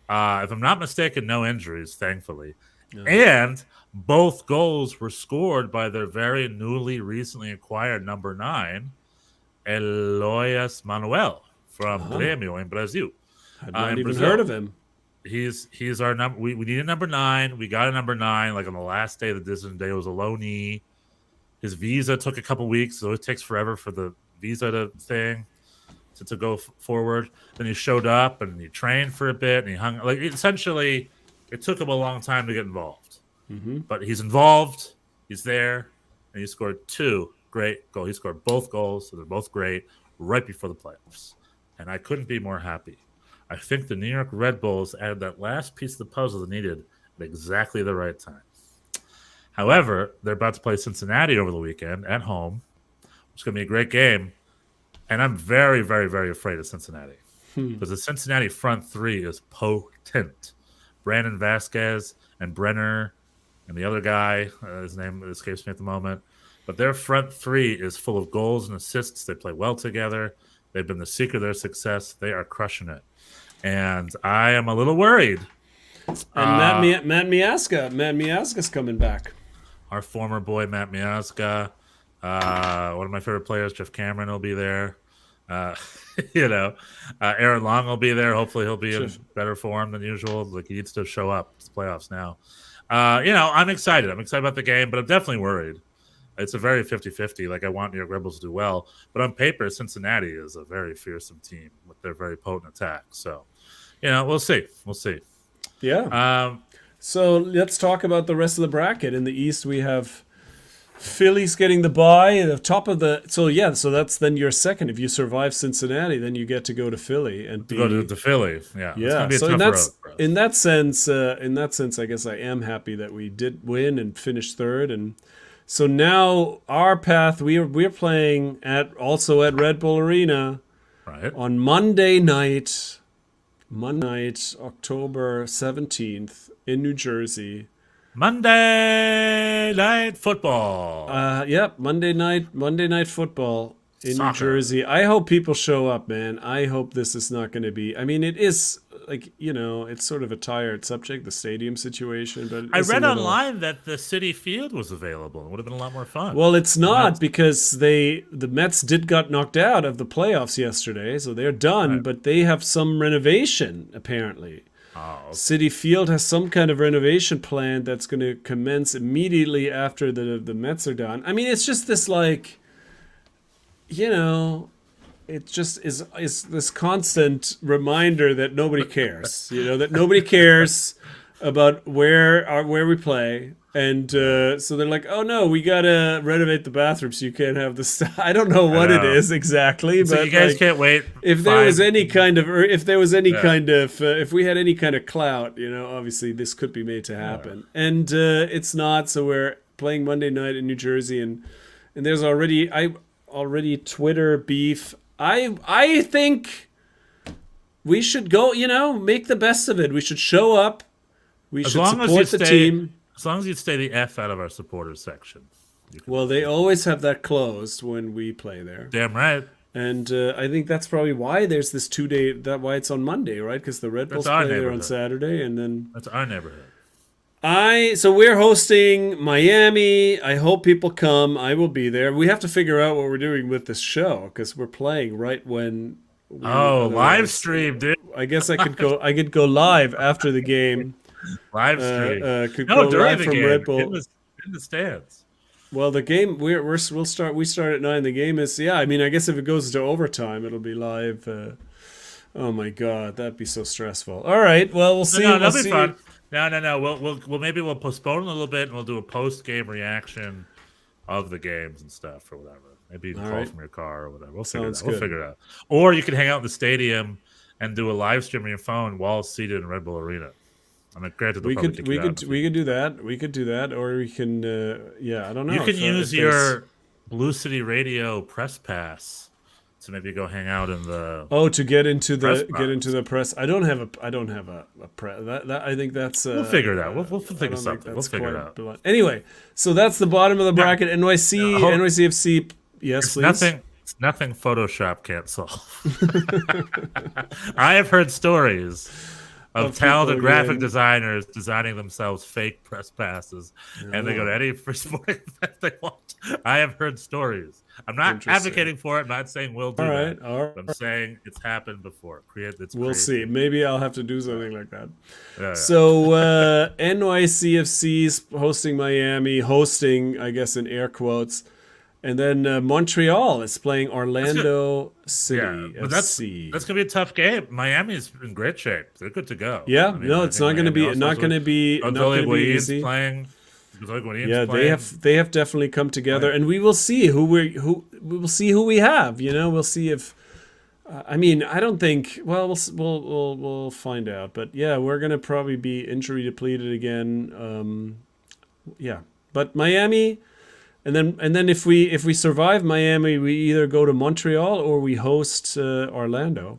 If I'm not mistaken, no injuries, thankfully. Yeah. And both goals were scored by their very recently acquired number 9, Eloias Manuel from Grêmio in Brazil. I've not even heard of him. He's our number. We need a number 9. We got a number 9 on the last day of the decision day. It was a low knee. His visa took a couple weeks, so it takes forever for the visa to go forward. Then he showed up and he trained for a bit and he hung. Essentially, it took him a long time to get involved. Mm-hmm. But he's involved. He's there, and he scored 2 great goals. He scored both goals, so they're both great right before the playoffs. and I couldn't be more happy. I think the New York Red Bulls added that last piece of the puzzle they needed at exactly the right time. However, they're about to play Cincinnati over the weekend at home. It's going to be a great game, and I'm very, very, very afraid of Cincinnati because the Cincinnati front three is potent. Brandon Vasquez and Brenner and the other guy, his name escapes me at the moment, but their front three is full of goals and assists. They play well together. They've been the secret of their success. They are crushing it. And I am a little worried. And Matt Miazga's coming back. Our former boy, Matt Miazga. One of my favorite players, Jeff Cameron, will be there. Aaron Long will be there. Hopefully he'll be in better form than usual. Like, he needs to show up. It's playoffs now. I'm excited. I'm excited about the game, but I'm definitely worried. It's a very 50-50. Like, I want New York Rebels to do well. But on paper, Cincinnati is a very fearsome team with their very potent attack. So, we'll see. We'll see. Yeah. So let's talk about the rest of the bracket. In the East, we have Philly's getting the bye. The top of the so that's then your second. If you survive Cincinnati, then you get to go to Philly and go to Philly. Yeah. Yeah. It's So gonna be a tough road for us. in that sense, I guess I am happy that we did win and finish third. And so now our path, we're playing also at Red Bull Arena right on Monday night, October 17th in New Jersey. Monday Night Football. Monday night football in Soccer. New Jersey. I hope people show up, man. I hope this is not going to be. I mean, it is it's sort of a tired subject, the stadium situation. But I read online that the Citi Field was available. It would have been a lot more fun. Well, it's not because the Mets got knocked out of the playoffs yesterday, so they're done. Right. But they have some renovation apparently. Oh, okay. Citi Field has some kind of renovation plan that's going to commence immediately after the Mets are done. I mean, it's just this it just is this constant reminder that nobody cares. That nobody cares about where we play. And so they're like, oh no, we gotta renovate the bathroom so you can't have this. I don't know what it is exactly, So but you guys can't wait. if we had any kind of clout, obviously this could be made to happen, and it's not. So we're playing Monday night in New Jersey, and there's already Twitter beef. I think we should go. Make the best of it. We should show up. We should support the team. As long as you stay the F out of our supporters section. Well, they always have that closed when we play there. Damn right. And I think that's probably why there's this 2-day. Why it's on Monday, right? Because the Red Bulls play there on Saturday, and then that's our neighborhood. So we're hosting Miami. I hope people come. I will be there. We have to figure out what we're doing with this show because we're playing right when. Live stream, dude. I guess I could go. I could go live after the game. Live stream. Go during live the from game. Red Bull. In the stands. Well, the game we start at 9. The game is I mean, I guess if it goes to overtime, it'll be live. Oh my God, that'd be so stressful. All right, well we'll see. That'll be fun. No. Maybe we'll postpone a little bit and we'll do a post game reaction of the games and stuff or whatever. Maybe you can call from your car or whatever. We'll figure it out. Or you can hang out in the stadium and do a live stream on your phone while seated in Red Bull Arena. I mean, granted, we could do that. We could do that, or we can. I don't know. You can use your Blue City Radio press pass to maybe go hang out in the. To get into the press. I don't have a press. That I think that's. We'll figure it out. We'll think of something. We'll figure it out. Blunt. Anyway, so that's the bottom of the bracket. NYCFC. Yes, please. Nothing Photoshop can't solve. I have heard stories of talented graphic designers designing themselves fake press passes, and they go to any sporting event they want. I have heard stories. I'm not advocating for it. I'm not saying we'll do that. All right. I'm saying it's happened before. We'll see. Maybe I'll have to do something like that. Yeah. So NYCFC's hosting Miami, I guess in air quotes. And then Montreal is playing Orlando City but FC. That's gonna be a tough game. Miami's in great shape. They're good to go. Yeah, I mean, it's not going to be easy. Playing. They have definitely come together, and we will see who we have. We'll see if I mean, I don't think. Well, we'll find out. But yeah, we're gonna probably be injury depleted again. Yeah, but Miami, and then if we survive Miami, we either go to Montreal or we host Orlando,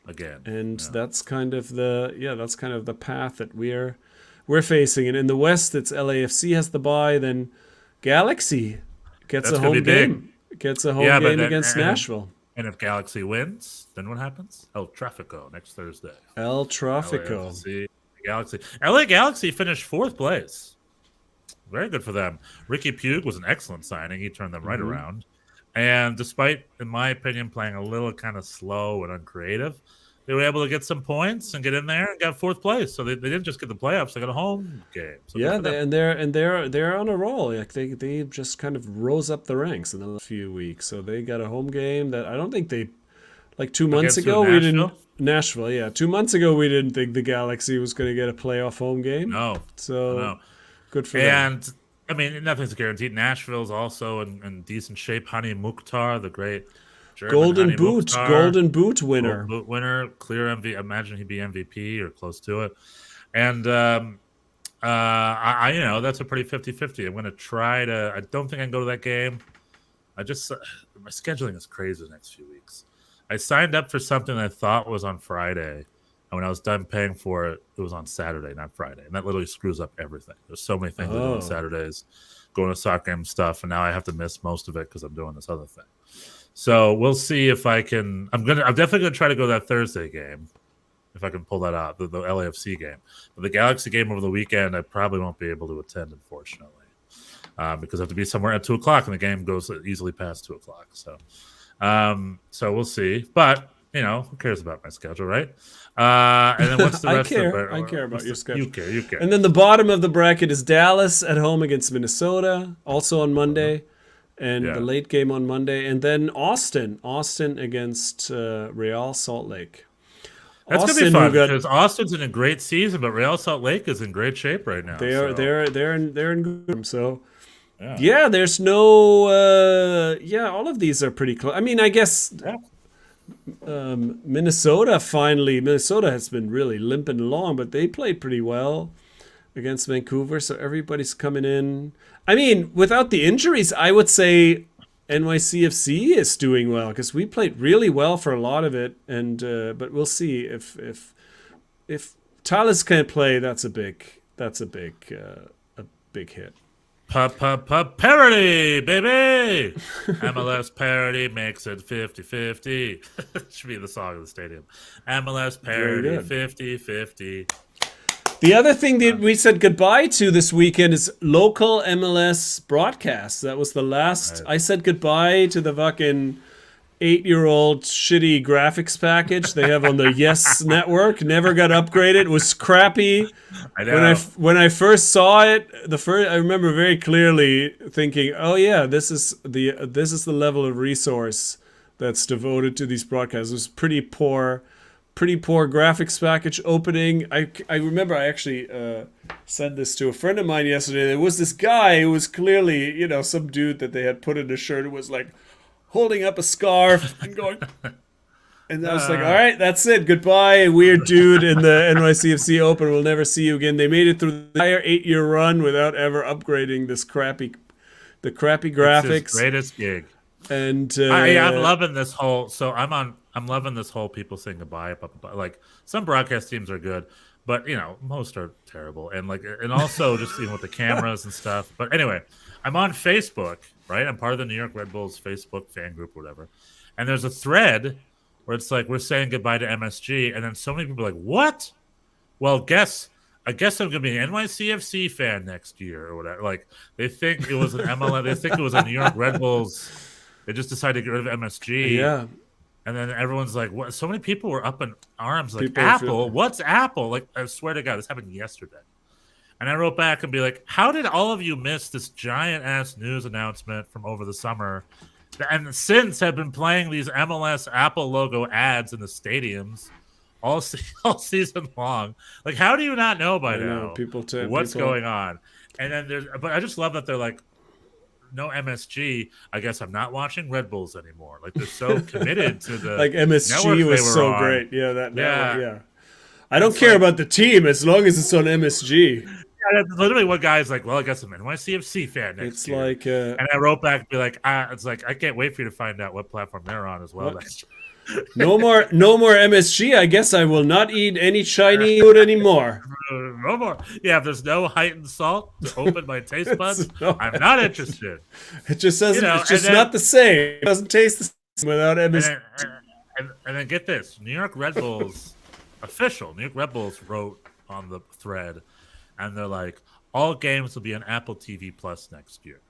Again. and Yeah. that's kind of the path that we're facing. And in the West, it's LAFC has the bye, then Galaxy gets That's a gonna home be big. game, gets a home Yeah, but game then- against Nashville. And if Galaxy wins, then what happens? El Tráfico next Thursday. El Tráfico. LAFC, Galaxy. LA Galaxy finished fourth place. Very good for them. Ricky Pugh was an excellent signing. He turned them right around. And despite, in my opinion, playing a little kind of slow and uncreative, they were able to get some points and get in there and got fourth place. So they didn't just get the playoffs; they got a home game. So Yeah, good for them. they're on a roll. Like they just kind of rose up the ranks in the last few weeks. So they got a home game that I don't think they like 2 months Against ago who, we didn't Nashville? Nashville. Yeah, 2 months ago we didn't think the Galaxy was going to get a playoff home game. No, So no. good for them. And I mean, nothing's guaranteed. Nashville's also in decent shape. Hani Mukhtar, the great German Golden Hani Boot, Mukhtar, Golden Boot winner. Boot winner, clear MVP. Imagine he'd be MVP or close to it. And I that's a pretty 50-50. I'm going to try to. I don't think I can go to that game. My scheduling is crazy the next few weeks. I signed up for something I thought was on Friday, and when I was done paying for it, it was on Saturday, not Friday, and that literally screws up everything. There's so many things I do on Saturdays, going to soccer game stuff, and now I have to miss most of it because I'm doing this other thing. So we'll see if I can. I'm definitely gonna try to go to that Thursday game, if I can pull that out, the LAFC game. But the Galaxy game over the weekend, I probably won't be able to attend, unfortunately, because I have to be somewhere at 2:00, and the game goes easily past 2:00. So we'll see. But who cares about my schedule, right? And then what's the rest of it? I care about your schedule. You care. And then the bottom of the bracket is Dallas at home against Minnesota, also on Monday, and the late game on Monday, and then Austin against Real Salt Lake. That's Austin, gonna be fun who because Austin's in a great season, but Real Salt Lake is in great shape right now. They're in good form. So yeah, there's no all of these are pretty close. I mean, I guess Minnesota has been really limping along, but they played pretty well against Vancouver, so everybody's coming in. I mean, without the injuries, I would say NYCFC is doing well because we played really well for a lot of it, and but we'll see if Talis can't play. That's a big hit. Parity, baby! MLS parity makes it 50-50. Should be the song of the stadium. MLS parity, 50-50. The other thing that we said goodbye to this weekend is local MLS broadcasts. That was the last. I said goodbye to the fucking 8-year-old shitty graphics package they have on the Yes network. Never got upgraded. It was crappy. I know. When I first saw it, I remember very clearly thinking, "Oh yeah, this is the level of resource that's devoted to these broadcasts." It was pretty poor graphics package opening. I remember I actually said this to a friend of mine yesterday. There was this guy who was clearly, some dude that they had put in a shirt who was like holding up a scarf and going, and I was like, all right, that's it. Goodbye, weird dude in the NYCFC Open. We'll never see you again. They made it through the entire 8-year run without ever upgrading the crappy graphics. It's his greatest gig. And I'm loving this whole. So I'm loving this whole people saying goodbye. Like some broadcast teams are good, but most are terrible. And also just with the cameras and stuff. But anyway, I'm on Facebook, right? I'm part of the New York Red Bulls Facebook fan group or whatever. And there's a thread where it's like we're saying goodbye to MSG, and then so many people are like, "What?" Well, I guess I'm gonna be an NYCFC fan next year or whatever. Like they think it was an MLS. They think it was a New York Red Bulls. They just decided to get rid of MSG. yeah. And then everyone's like, "What?" So many people were up in arms, like, People "Apple? What's Apple?" Like, I swear to God, this happened yesterday. And I wrote back and be like, "How did all of you miss this giant ass news announcement from over the summer?" And since have been playing these MLS Apple logo ads in the stadiums all season long. Like, how do you not know by now People what's going on? And then but I just love that they're like, no MSG, I guess I'm not watching Red Bulls anymore. Like they're so committed to the like network MSG they was were so on. great. Yeah, that network. Yeah. Yeah. I don't care about the team as long as it's on MSG. Yeah, that's literally what guy's like. Well, I guess I'm an NYCFC fan next It's year. like And I wrote back and be like, it's like I can't wait for you to find out what platform they're on as well next year. no more MSG. I guess I will not eat any Chinese food anymore. No more. Yeah, if there's no heightened salt to open my taste buds, no- I'm not interested. It just doesn't. You know, it's just and then- not the same. It doesn't taste the same without MSG. And then get this: New York Red Bulls official. New York Red Bulls wrote on the thread, and they're like, all games will be on Apple TV Plus next year.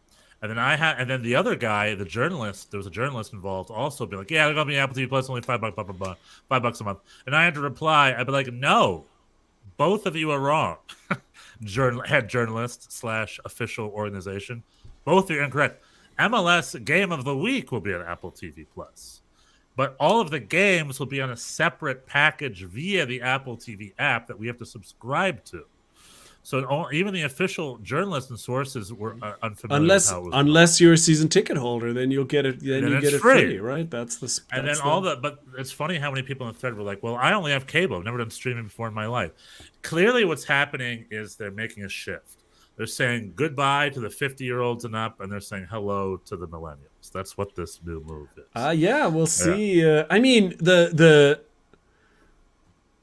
And then and then the other guy, the journalist, there was a journalist involved, also be like, yeah, they're gonna be Apple TV Plus, only $5, blah, blah, blah, $5 a month. And I had to reply, I'd be like, no, both of you are wrong. Head journalist / official organization, both are incorrect. MLS Game of the Week will be on Apple TV Plus, but all of the games will be on a separate package via the Apple TV app that we have to subscribe to. So even the official journalists and sources were unfamiliar with how it was unless you're a season ticket holder, then you'll get it. Then you get it free, right? That's the. And then but it's funny how many people in the thread were like, "Well, I only have cable. I've never done streaming before in my life." Clearly, what's happening is they're making a shift. They're saying goodbye to the 50-year-olds and up, and they're saying hello to the millennials. That's what this new move is. Yeah, we'll see. Yeah. I mean, the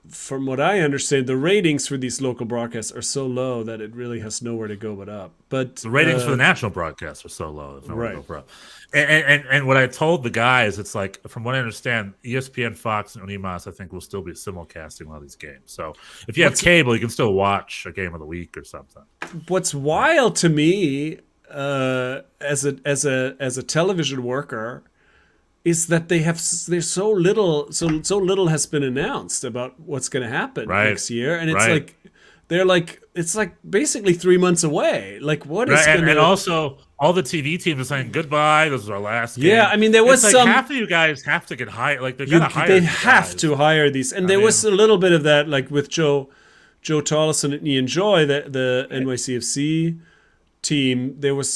from what I understand, the ratings for these local broadcasts are so low that it really has nowhere to go but up. But the ratings for the national broadcasts are so low. There's nowhere to right. go up. And what I told the guys, it's like, from what I understand, ESPN, Fox, and Unimas, I think, will still be simulcasting a lot of these games. So if you have cable, you can still watch a game of the week or something. What's wild to me, as a television worker, is that there's so little has been announced about what's going to happen next year, and it's it's like basically 3 months away. Like what is going to? And also all the TV teams are saying goodbye. This is our last game. Yeah, I mean there was some. Half of you guys have to get hired. Like they're hire. They have to hire these, and there was a little bit of that, like with Joe Tolleson and Ian Joy, the NYCFC team. There was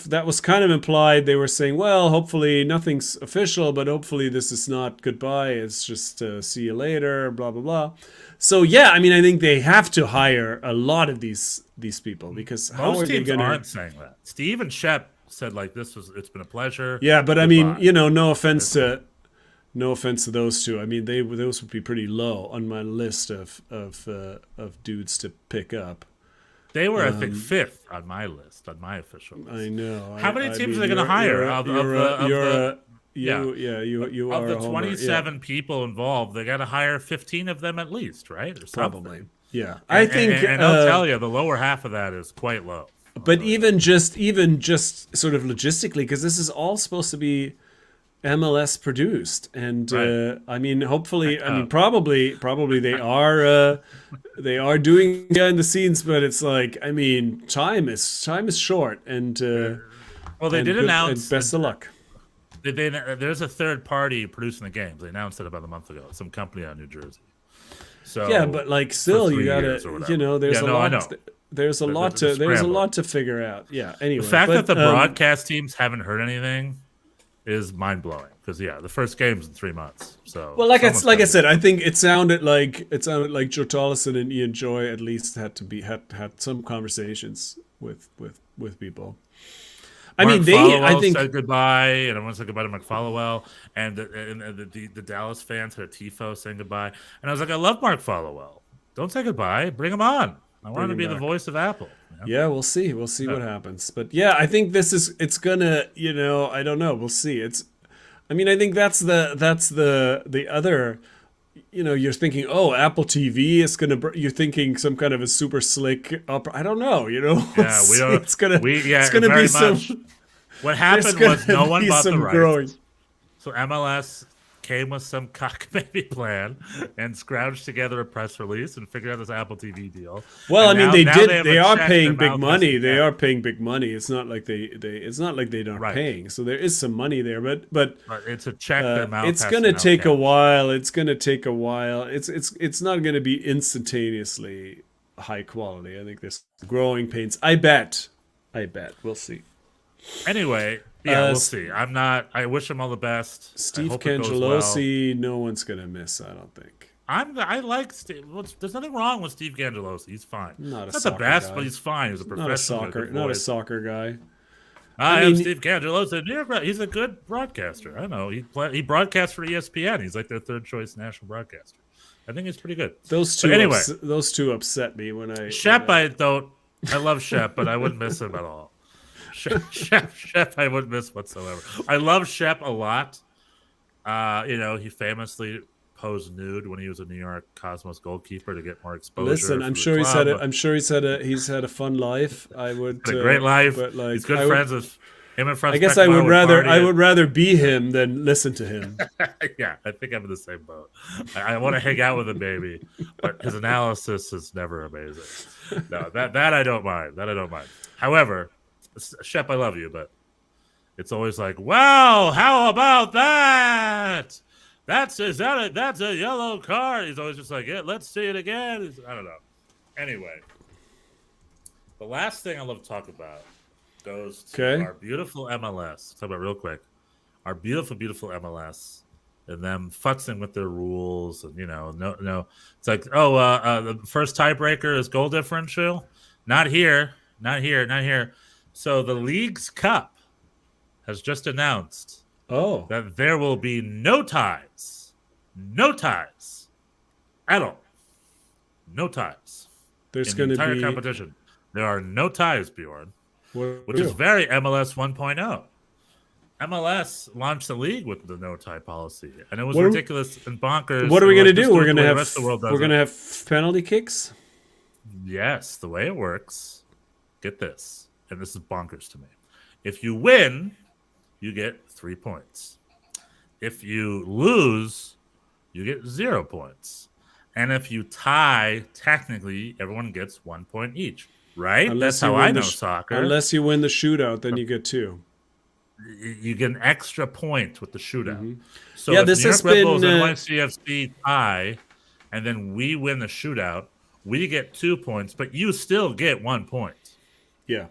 that was kind of implied. They were saying, well, hopefully nothing's official, but hopefully this is not goodbye. It's just see you later, blah blah blah. So yeah, I mean, I think they have to hire a lot of these people, because how most are they teams going to? aren't saying that. Steve and Shep said like it's been a pleasure. Yeah, but goodbye. I mean, no offense to those two. I mean, those would be pretty low on my list of dudes to pick up. They were, I think, 5th on my list, on my official list. I know. How many teams are they going to hire? You are of the 27 people involved, they got to hire 15 of them at least, right? Or probably. Yeah, I think. And I'll tell you, the lower half of that is quite low. But even just sort of logistically, because this is all supposed to be MLS produced, and I mean, hopefully, probably they are doing behind the scenes, but it's like, I mean, time is short, and well, they did announce. And best of luck. There's a third party producing the games. They announced it about a month ago. Some company out of New Jersey. So yeah, but like still, you gotta, there's a lot. There's a lot to figure out. Yeah. Anyway, the fact that the broadcast teams haven't heard anything is mind blowing, because the first game's in 3 months. So well, like I said, I think it sounded like Joe Tolleson and Ian Joy at least had some conversations with people. I mean, I think said goodbye, and everyone said goodbye to Mark Followell, and the Dallas fans had a tifo saying goodbye, and I was like, I love Mark Followell. Don't say goodbye. Bring him on. I want him to be the voice of Apple. Yeah, we'll see. We'll see what happens. But yeah, I think it's gonna, I don't know. We'll see. I think that's the other, you're thinking, oh, Apple TV is gonna, you're thinking some kind of a super slick I don't know, Yeah, we don't. It's gonna very be some. much. What happened was no one bought the rights. Growing. So MLS came with some cockamamie plan and scrounged together a press release and figured out this Apple TV deal. Well, and they are paying big money. They are paying big money. It's not like it's not like they aren't paying. So there is some money there, but it's a check their mouth. It's going to take a while. It's going to take a while. It's not going to be instantaneously high quality. I think there's growing pains. I bet. We'll see. Anyway, yeah, Uh, we'll see. I wish him all the best. I Steve hope it goes well. Cangelosi, no one's gonna miss. I don't think. I like Steve. Well, there's nothing wrong with Steve Cangelosi. He's fine. Not a Not the soccer best, guy. but he's fine. He's a professional. Not a soccer guy. I mean- am Steve Cangelosi. He's a good broadcaster. I know. He broadcasts for ESPN. He's like their third choice national broadcaster. I think he's pretty good. Those two. But anyway, those two upset me when I. Shep, I love Shep, but I wouldn't miss him at all. Shep, I wouldn't miss whatsoever. I love Shep a lot. He famously posed nude when he was a New York Cosmos goalkeeper to get more exposure. Listen, I'm sure he's had a fun life. I would a great life. But like, he's good friends with him and friends. I guess I would rather be him than listen to him. Yeah, I think I'm in the same boat. I want to hang out with him, maybe, but his analysis is never amazing. No, that I don't mind. However, Shep, I love you, but it's always like, wow, how about that? That's a yellow card. He's always just like, yeah, let's see it again. I don't know. Anyway, the last thing I love to talk about goes to our beautiful MLS. Talk about it real quick. Our beautiful, beautiful MLS, and them futzing with their rules, and no. It's like, the first tiebreaker is goal differential. Not here. So the League's Cup has just announced that there will be no ties at all. No ties. There's in the going to entire be competition. There are no ties, Bjorn, which is is very MLS 1.0. MLS launched the league with the no tie policy, and it was ridiculous and bonkers. What are we going to do? We're going to have penalty kicks. Yes, the way it works. Get this, and this is bonkers to me. If you win, you get 3 points. If you lose, you get 0 points. And if you tie, technically, everyone gets 1 point each. Right? That's how I know soccer. Unless you win the shootout, then you get 2. You get an extra point with the shootout. Mm-hmm. So if New York Red Bulls and NYCFC tie, and then we win the shootout, we get 2 points, but you still get 1 point. Yeah.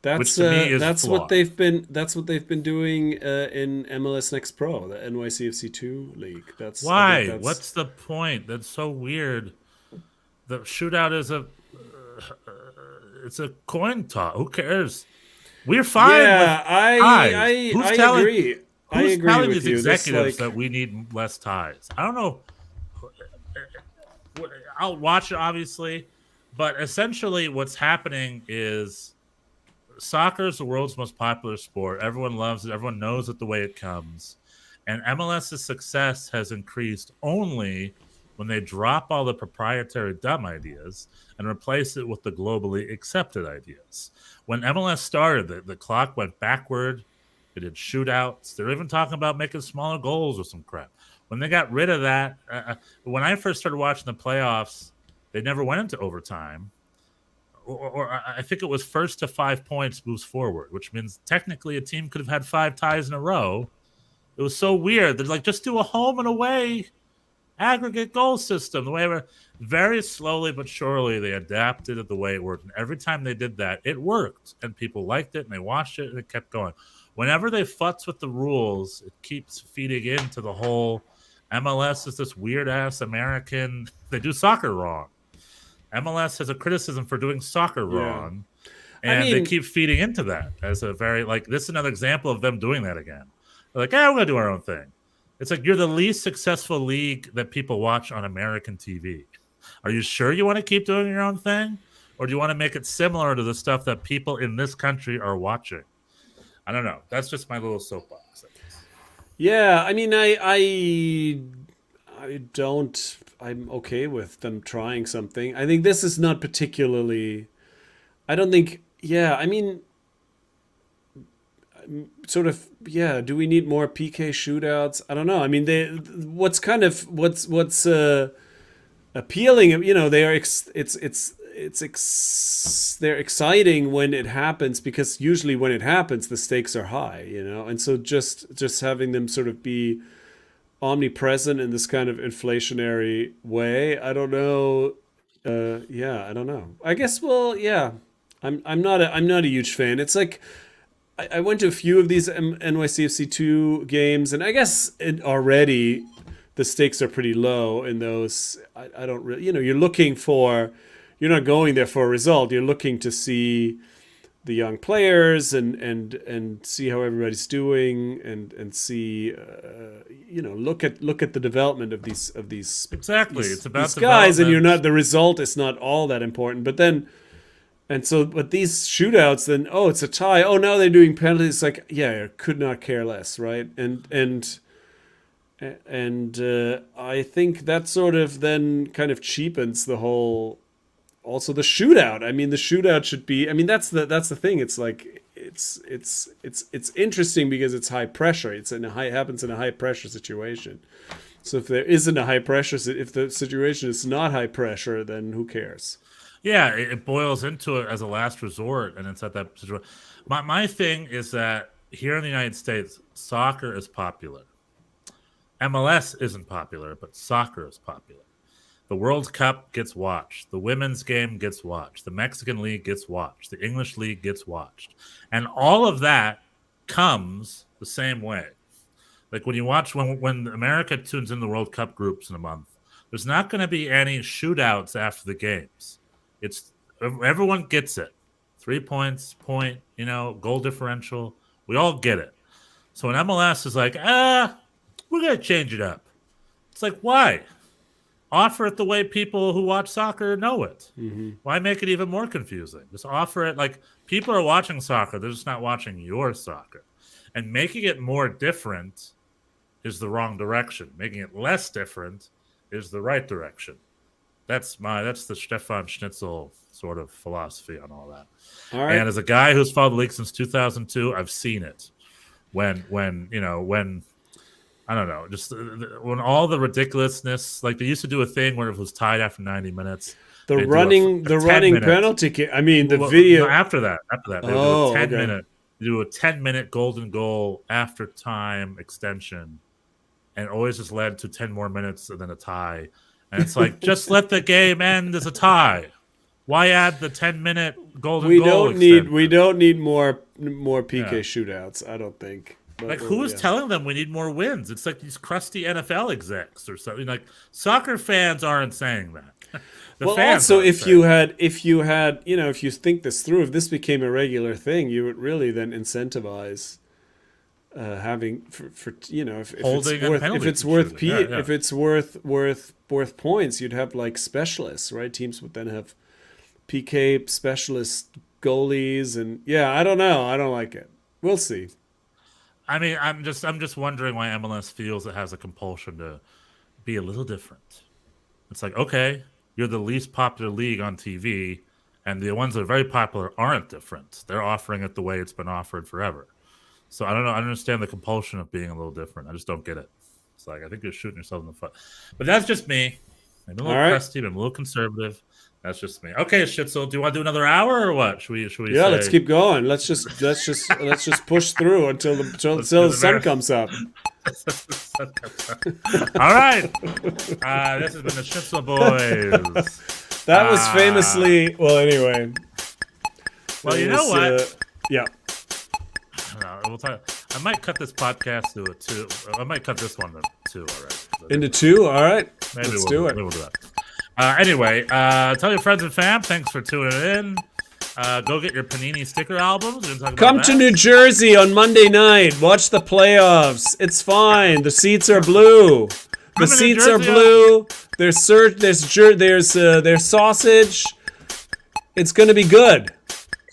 That's what they've been doing in MLS Next Pro, the NYCFC2 league. Why? What's the point? That's so weird. The shootout is it's a coin toss. Who cares? We're fine. Yeah, I agree. Who's telling these executives that we need less ties? I don't know. I'll watch it, obviously, but essentially what's happening is soccer is the world's most popular sport. Everyone loves it. Everyone knows it the way it comes. And MLS's success has increased only when they drop all the proprietary dumb ideas and replace it with the globally accepted ideas. When MLS started, the clock went backward. They did shootouts. They're even talking about making smaller goals or some crap. When they got rid of that, when I first started watching the playoffs, they never went into overtime. Or I think it was first to 5 points moves forward, which means technically a team could have had 5 ties in a row. It was so weird. They're like, just do a home and away aggregate goal system. The way very slowly but surely they adapted it the way it worked. And every time they did that, it worked. And people liked it and they watched it and it kept going. Whenever they futz with the rules, it keeps feeding into the whole MLS is this weird-ass American. They do soccer wrong. MLS has a criticism for doing soccer wrong. And they keep feeding into that as a very, this is another example of them doing that again. They're like, we're going to do our own thing. It's like you're the least successful league that people watch on American TV. Are you sure you want to keep doing your own thing? Or do you want to make it similar to the stuff that people in this country are watching? I don't know. That's just my little soapbox, I guess. Yeah, I mean, I'm okay with them trying something. I think this is not particularly, I don't think, I mean, sort of, do we need more PK shootouts? I don't know. I mean, what's appealing, they are, they're exciting when it happens, because usually when it happens, the stakes are high, and so just having them sort of be omnipresent in this kind of inflationary way, I don't know. I don't know. I guess I'm not a huge fan. It's like I went to a few of these NYCFC2 games, and I guess already the stakes are pretty low in those. I don't really, you're looking for, you're not going there for a result. You're looking to see the young players and see how everybody's doing and see, look at the development of these Exactly. It's about these guys, and development. the result is not all that important. But then. And so, but these shootouts, then it's a tie. Oh, now they're doing penalties. It's like, yeah, could not care less, right? And I think that sort of then kind of cheapens the whole. Also, the shootout. I mean, the shootout should be. I mean, that's the thing. It's like it's interesting because it's high pressure. Happens in a high pressure situation. So if there isn't a high pressure, if the situation is not high pressure, then who cares? Yeah, it boils into it as a last resort, and it's at that situation. My thing is that here in the United States, soccer is popular. MLS isn't popular, but soccer is popular. The World Cup gets watched. The women's game gets watched. The Mexican League gets watched. The English League gets watched. And all of that comes the same way. Like when you watch, when America tunes in the World Cup groups in a month, there's not going to be any shootouts after the games. It's everyone gets it. 3 points, goal differential. We all get it. So when MLS is like, we're going to change it up. It's like, why? Offer it the way people who watch soccer know it. Mm-hmm. Why make it even more confusing? Just offer it like people are watching soccer. They're just not watching your soccer. And making it more different is the wrong direction. Making it less different is the right direction. That's the Stefan Schnitzel sort of philosophy on all that. All right. And as a guy who's followed the league since 2002, I've seen it. When I don't know, just when all the ridiculousness, like they used to do a thing where it was tied after 90 minutes. The running penalty kick. I mean, video after that, they do a 10-minute. They do a 10-minute golden goal after time extension, and always just led to 10 more minutes and then a tie. And it's like, just let the game end as a tie. Why add the 10-minute golden goal? We don't need more PK shootouts. I don't think. But, like, who is telling them we need more wins? It's like these crusty NFL execs or something. Like, soccer fans aren't saying that. Also, if you think this through, if this became a regular thing, you would really then incentivize having if it's worth points, you'd have like specialists, right? Teams would then have PK specialist goalies, and I don't know. I don't like it. We'll see. I mean, I'm just wondering why MLS feels it has a compulsion to be a little different. It's like, okay, you're the least popular league on TV, and the ones that are very popular aren't different. They're offering it the way it's been offered forever. So I don't know. I understand the compulsion of being a little different. I just don't get it. It's like I think you're shooting yourself in the foot. But that's just me. I'm a little crusty. I'm a little conservative. That's just me. Okay, Schnitzel, do you want to do another hour or what? Should we say? Let's keep going. Let's just push through until the sun comes up. All right. This has been the Schnitzel Boys. That was famously anyway. Well, you know what? Yeah. We'll talk. I might cut this podcast to a 2. I might cut this one to 2 already. Into 2? All right. Maybe Let's do it. Maybe we'll do that. Anyway, tell your friends and fam. Thanks for tuning in. Go get your Panini sticker albums. Come to New Jersey on Monday night. Watch the playoffs. It's fine. The seats are blue. The seats are blue. There's sausage. It's gonna be good.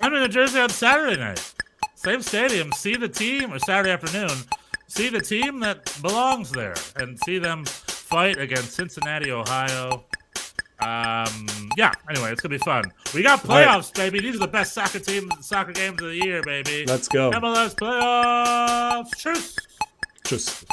I'm in New Jersey on Saturday night. Same stadium. See the team, or Saturday afternoon. See the team that belongs there, and see them fight against Cincinnati, Ohio. Anyway, it's gonna be fun. We got playoffs, baby. These are the best soccer games of the year, baby. Let's go. MLS playoffs. Tschüss. Tschüss.